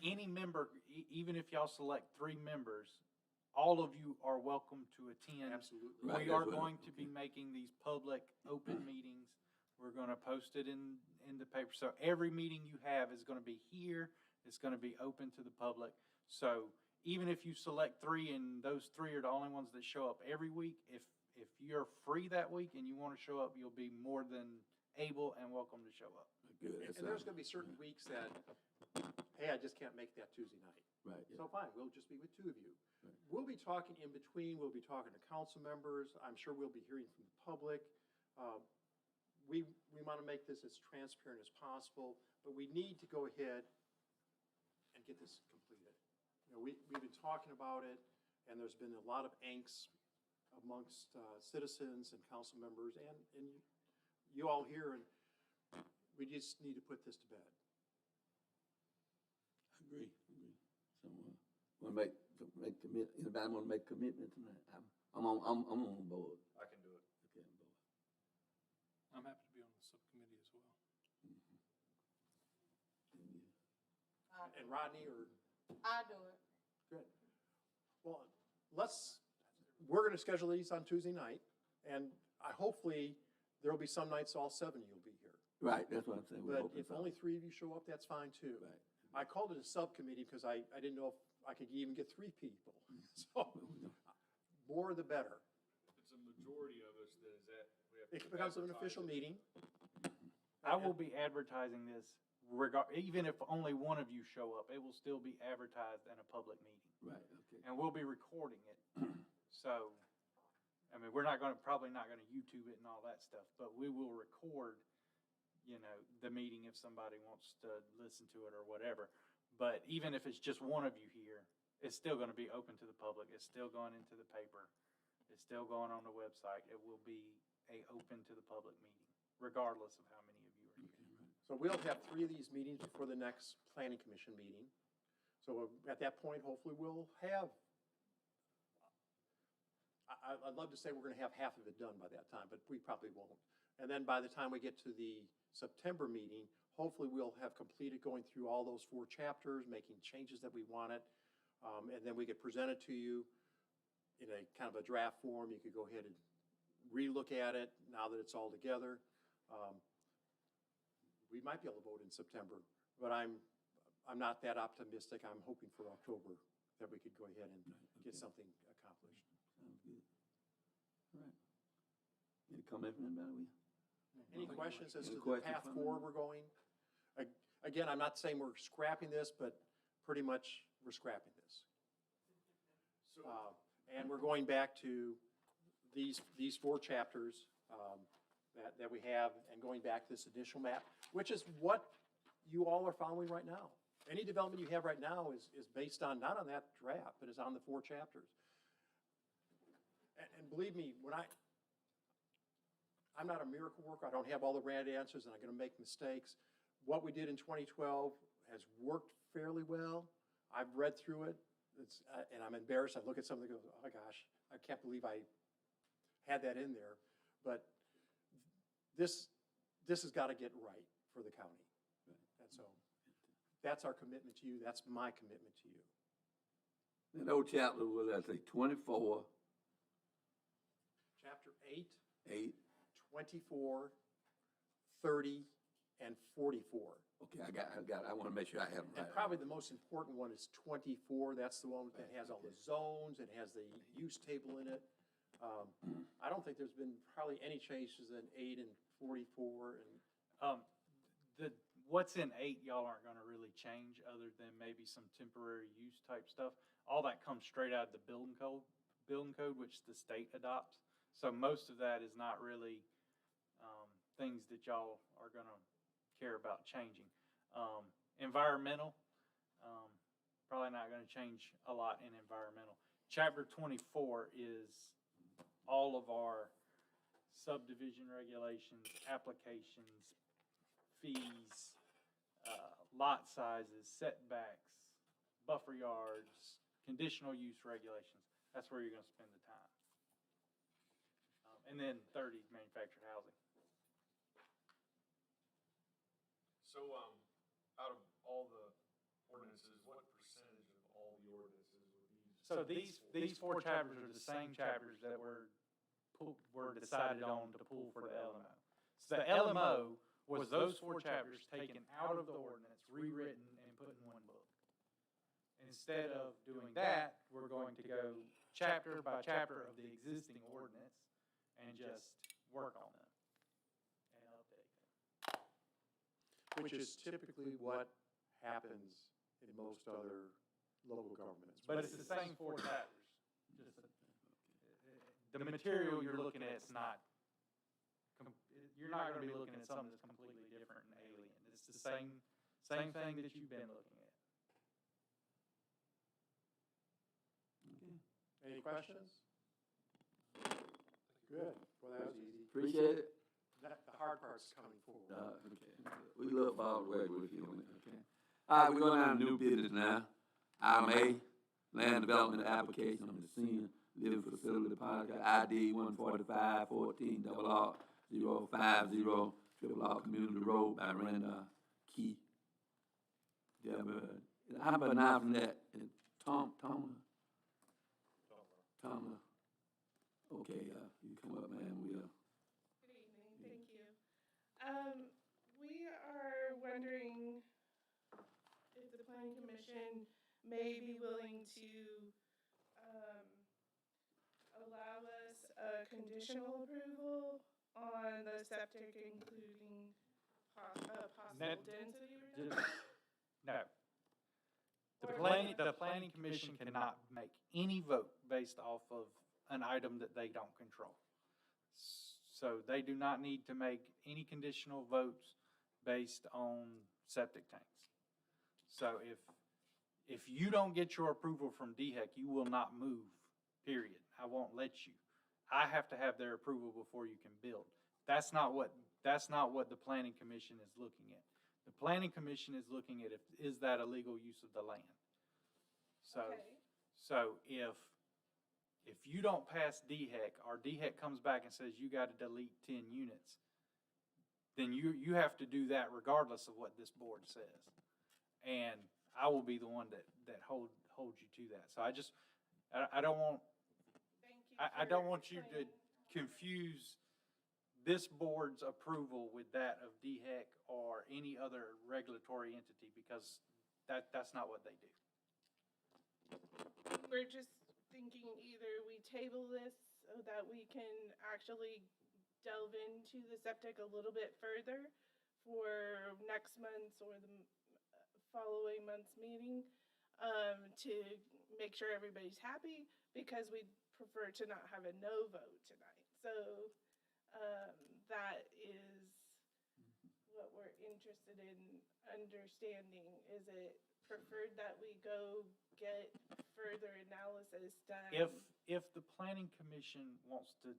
Any member, even if y'all select 3 members, all of you are welcome to attend. Absolutely. Right, We are that's what going to be making these public, open meetings. We're going to post it in the paper. So every meeting you have is going to be here. It's going to be open to the public. So even if you select 3 and those 3 are the only ones that show up every week, if you're free that week and you want to show up, you'll be more than able and welcome to show up. Good. And there's going to be certain weeks that, hey, I just can't make that Tuesday night. Right. Yeah. So fine, we'll just be with 2 of you. Right. We'll be talking in between. We'll be talking to council members. I'm sure we'll be hearing from the public. We want to make this as transparent as possible, but we need to go ahead and get this completed. You know, we've been talking about it, and there's been a lot of angst amongst citizens and council members and you all here, and we just need to put this to bed. Agree. So, wanna make commit, anybody wanna make commitment tonight? I'm on board. I can do it. Okay, I'm board. I'm happy to be on the subcommittee as well. And Rodney, or, I do it. good. Well, we're gonna schedule these on Tuesday night, and hopefully, there'll be some nights all 7 of you will be here. Right, that's what I'm saying. We're But hoping if so. only 3 of you show up, that's fine too. Right. I called it a subcommittee because I didn't know if I could even get 3 people. So, more the better. If it's a majority of us, then is that, we have to. It becomes an advertise official it? meeting. I will be advertising this even if only one of you show up, it will still be advertised in a public meeting. Right, okay. And we'll be recording it. So, I mean, probably not gonna YouTube it and all that stuff, but we will record, the meeting if somebody wants to listen to it or whatever. But even if it's just one of you here, it's still gonna be open to the public. It's still going into the paper. It's still going on the website. It will be a open to the public meeting, regardless of how many of you are here. So we'll have 3 of these meetings before the next planning commission meeting. So at that point, hopefully we'll have, I'd love to say we're gonna have half of it done by that time, but we probably won't. And then by the time we get to the September meeting, hopefully we'll have completed going through all those 4 chapters, making changes that we wanted. And then we could present it to you in a kind of a draft form. You could go ahead and relook at it now that it's all together. We might be able to vote in September, but I'm not that optimistic. I'm hoping for October that we could go ahead and get something accomplished. Sounds good. All right. Any comment from anybody? Any questions as Any to the questions path from forward anyone? we're going? Again, I'm not saying we're scrapping this, but pretty much we're scrapping this. And we're going back to these 4 chapters that we have, and going back to this initial map, which is what you all are following right now. Any development you have right now is based on, not on that draft, but is on the 4 chapters. And believe me, I'm not a miracle worker. I don't have all the right answers, and I'm gonna make mistakes. What we did in 2012 has worked fairly well. I've read through it. And I'm embarrassed. I look at something and go, oh gosh, I can't believe I had that in there. But this has got to get right for the county. And so that's our commitment to you. That's my commitment to you. That old chapter, what did I say, 24, Chapter 8, 8. 24, 30, and 44. Okay, I got it. I want to make sure I have it And right. probably the most important one is 24. That's the one that has all the zones. It has the use table in it. I don't think there's been probably any changes in 8 and 44. And What's in 8, y'all aren't gonna really change, other than maybe some temporary use type stuff. All that comes straight out of the building code, which the state adopts. So most of that is not really, things that y'all are gonna care about changing. Environmental, probably not gonna change a lot in environmental. Chapter 24 is all of our subdivision regulations, applications, fees, lot sizes, setbacks, buffer yards, conditional use regulations. That's where you're gonna spend the time. And then 30 is manufactured housing. So, out of all the ordinances, what percentage of all the ordinances would these? So these 4 chapters are the same chapters that were decided on to pull for the LMO. So the LMO was those 4 chapters taken out of the ordinance, rewritten, and put in one book. Instead of doing that, we're going to go chapter by chapter of the existing ordinance and just work on them and update them. which is typically what happens in most other local governments. But it's the same 4 chapters. Just the material you're looking at is not, you're not going to be looking at something that's completely different and alien. It's the same thing that you've been looking at. Any questions? Good. Well, that was easy. Appreciate it. The hard part's coming forward. Okay. We look forward to working with you on it, okay? All right, we're going down to new business now. Item A, land development application on the senior living facility podcast, ID 145-14-R-050 Community Road by Randall Key. How about now from that? Tomler? Okay, you come up, man, we, Good evening, thank you. We are wondering if the planning commission may be willing to, allow us a conditional approval on the septic, including possible density reduction? No. The Or- planning commission cannot make any vote based off of an item that they don't control. So they do not need to make any conditional votes based on septic tanks. So if you don't get your approval from DHEC, you will not move, period. I won't let you. I have to have their approval before you can build. That's not what the planning commission is looking at. The planning commission is looking at is that a legal use of the land? So, Okay. so if you don't pass DHEC, or DHEC comes back and says you gotta delete 10 units, then you have to do that regardless of what this board says. And I will be the one that holds you to that. So I don't want, Thank you I for don't want you to explaining. confuse this board's approval with that of DHEC or any other regulatory entity, because that's not what they do. We're just thinking either we table this so that we can actually delve into the septic a little bit further for next month's or the following month's meeting, to make sure everybody's happy, because we prefer to not have a no vote tonight. So, that is what we're interested in understanding. Is it preferred that we go get further analysis done? If the planning commission wants to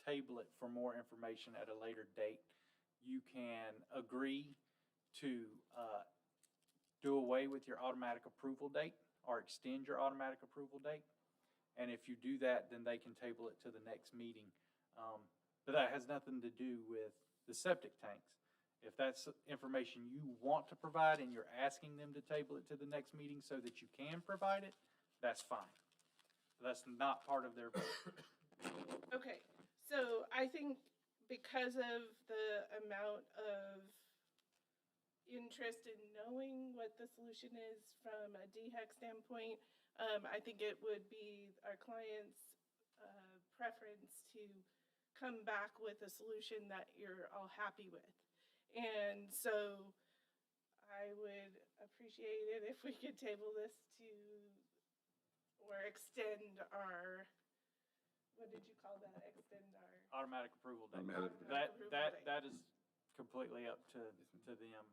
table it for more information at a later date, you can agree to do away with your automatic approval date or extend your automatic approval date. And if you do that, then they can table it to the next meeting. But that has nothing to do with the septic tanks. If that's information you want to provide and you're asking them to table it to the next meeting so that you can provide it, that's fine. That's not part of their vote. Okay, so I think because of the amount of interest in knowing what the solution is from a DHEC standpoint, I think it would be our client's preference to come back with a solution that you're all happy with. And so I would appreciate it if we could table this to, or extend our, what did you call that? Extend our. Automatic approval date. Automatic. That is completely up to them,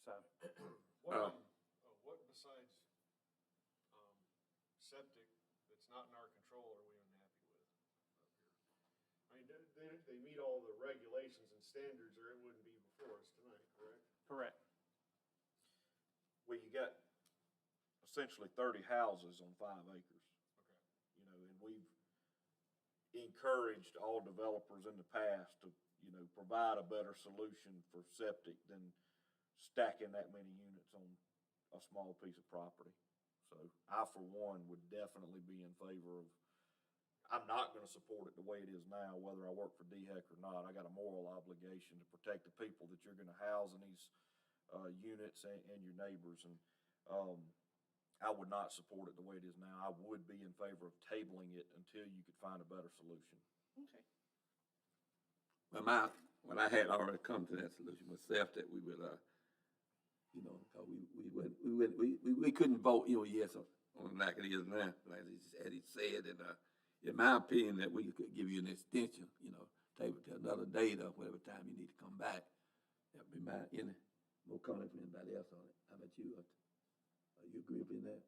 so. What besides, septic that's not in our control are we unhappy with up here? I mean, they meet all the regulations and standards, or it wouldn't be before us tonight, correct? Correct. Well, you got essentially 30 houses on 5 acres. Okay. You know, and we've encouraged all developers in the past to, you know, provide a better solution for septic than stacking that many units on a small piece of property. So I, for one, would definitely be in favor of, I'm not gonna support it the way it is now, whether I work for DHEC or not. I got a moral obligation to protect the people that you're gonna house in these units and your neighbors. And I would not support it the way it is now. I would be in favor of tabling it until you could find a better solution. Okay. well, when I had already come to that solution myself, that we would, you know, cause we couldn't vote, you know, yes on it like it is now, like as he said, and, in my opinion, that we could give you an extension, you know, table to another date or whatever time you need to come back. That'd be my, any more comment from anybody else on it. How about you? You agree with that?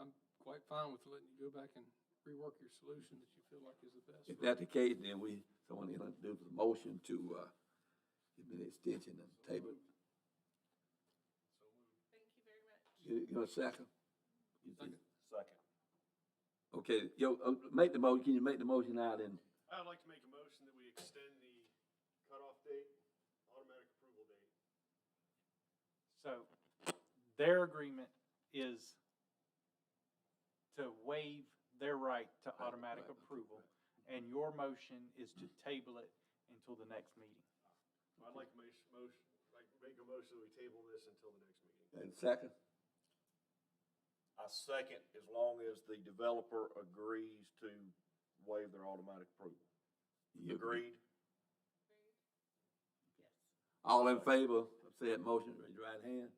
I'm quite fine with letting you go back and rework your solution that you feel like is the best. If that's the case, then someone in do the motion to, give me the extension and table it. Thank You a second? Second. Okay, make the motion, can you make the motion out and, I would like to make a motion that we extend the cutoff date, automatic approval date. So their agreement is to waive their right to automatic approval, and your motion is to table it until the next meeting. I'd like to make a motion that we table this until the next meeting. and second? I second, as long as the developer agrees to waive their automatic approval. You Agreed? All in favor of said motion, raise your right hand.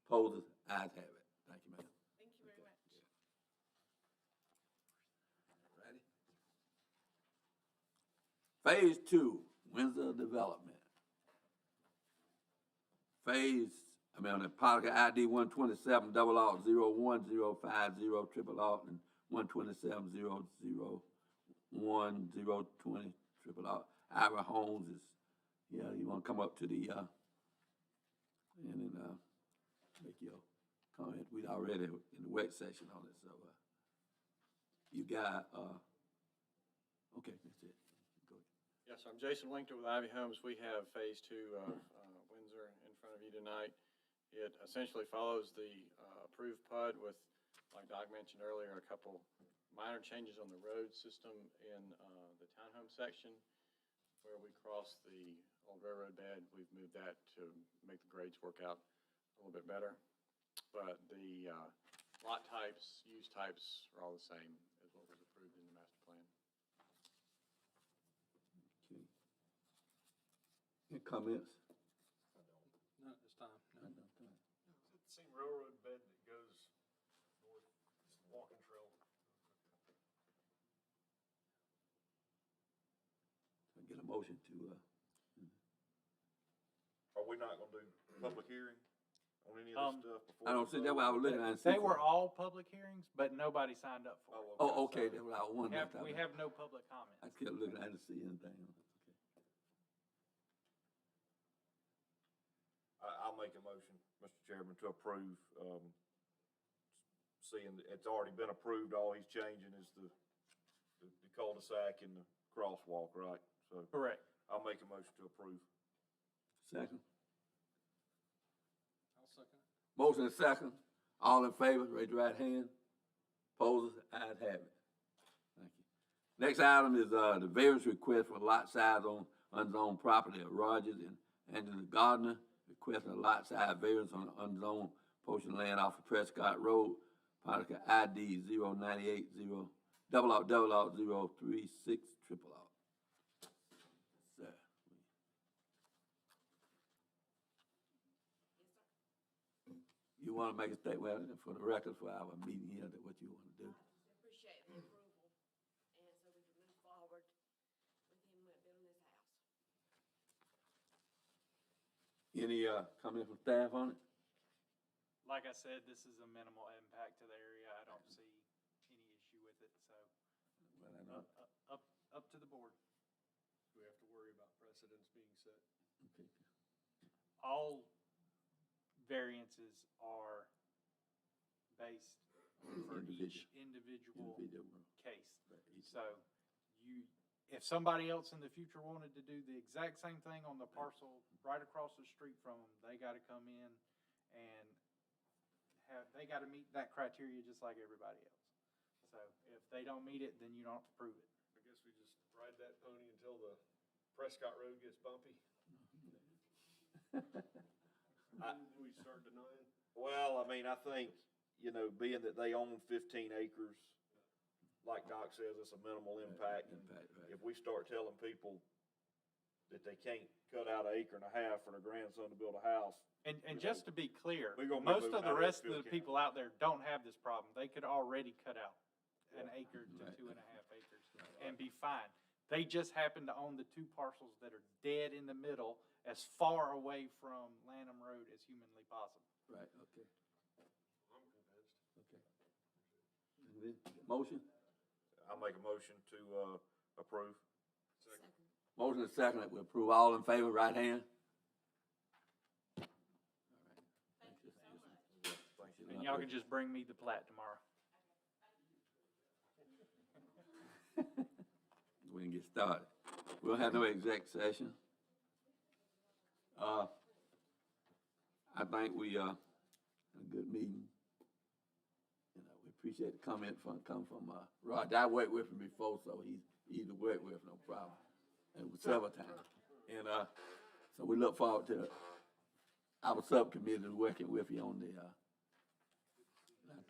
Opposers, ayes have it. Thank you, ma'am. Thank you very much. Ready? Phase 2, Windsor Development. The Policy ID 127 00101050 triple alt and 127 001020 triple alt. Ira Holmes is, you wanna come up to the, and then, make your comment. We'd already in the wet session on it, so, you got, okay, that's it. Go ahead. Yes, I'm Jason Winkler with Ivy Homes. We have Phase 2 of Windsor in front of you tonight. It essentially follows the approved PUD with, like Doc mentioned earlier, a couple minor changes on the road system in the townhome section where we cross the old railroad bed. We've moved that to make the grades work out a little bit better. But the lot types, use types are all the same as what was approved in the master plan. Okay. Any comments? Not this time, no. Is it the same railroad bed that goes north, it's the walking trail? Get a motion to, Are we not gonna do public hearing on any of this stuff before? I don't see, that's why I was looking at it. They were all public hearings, but nobody signed up for it. Oh, okay, that's what I was wondering. We have no public comments. I kept looking, I didn't see anything. I'll make a motion, Mr. Chairman, to approve, seeing that it's already been approved, all he's changing is the cul-de-sac and the crosswalk, right? So Correct. I'll make a motion to approve. Second. I'll second it. Motion is second. All in favor, raise your right hand. Opposers, ayes have it. Thank you. Next item is, the variance request for lot size on unzoned property of Rogers and Angela Gardner, requesting a lot size variance on unzoned portion of land off of Prescott Road, Policy ID 0980 036 triple out. Sir. You wanna make a statement for the record for our meeting here, that what you wanna do? Appreciate the approval, and so we can move forward with him building this house. Any, comment from staff on it? Like I said, this is a minimal impact to the area. I don't see any issue with it, so Well, I know. up to the board. Do we have to worry about precedents being set? Okay. All variances are based for each individual case. So if somebody else in the future wanted to do the exact same thing on the parcel right across the street from them, they gotta come in and they gotta meet that criteria just like everybody else. So if they don't meet it, then you don't have to prove it. I guess we just ride that pony until the Prescott Road gets bumpy. We start denying. Well, I mean, I think, being that they own 15 acres, like Doc says, it's a minimal impact. Impact, right. If we start telling people that they can't cut out an acre and a half for their grandson to build a house. And just to be clear, We're gonna be most moving of the out of rest of Edgefield the County. people out there don't have this problem. They could already cut out an acre to 2.5 acres and be fine. They just happen to own the two parcels that are dead in the middle, as far away from Lanham Road as humanly possible. Right, okay, I'm convinced. okay. Motion? I'll make a motion to, approve. Second. Motion is second, that we approve. All in favor, right hand? Thank you so much. Thank you. And y'all can just bring me the plat tomorrow. We can get started. We'll have no exec session. I think we, a good meeting. You know, we appreciate the comment come from, Rod. I worked with him before, so he's easy to work with, no problem. And several times. And, so we look forward to our subcommittee working with you on the,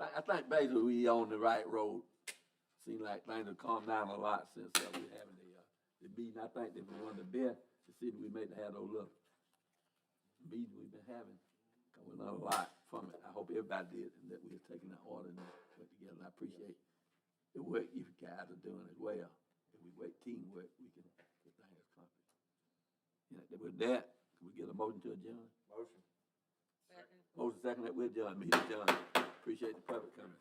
I think basically we on the right road. Seems like things have calmed down a lot since we having the meeting. I think that was one of the best the city we made to have those little meetings we've been having. 'Cause we learned a lot from it. I hope everybody did, and that we're taking that order and work together. And I appreciate the work you guys are doing as well. If we work teamwork, we can get things accomplished. Yeah, with that, can we get a motion to adjourn? Motion. Second. Motion second that we're adjourned. Meeting adjourned. Appreciate the public coming.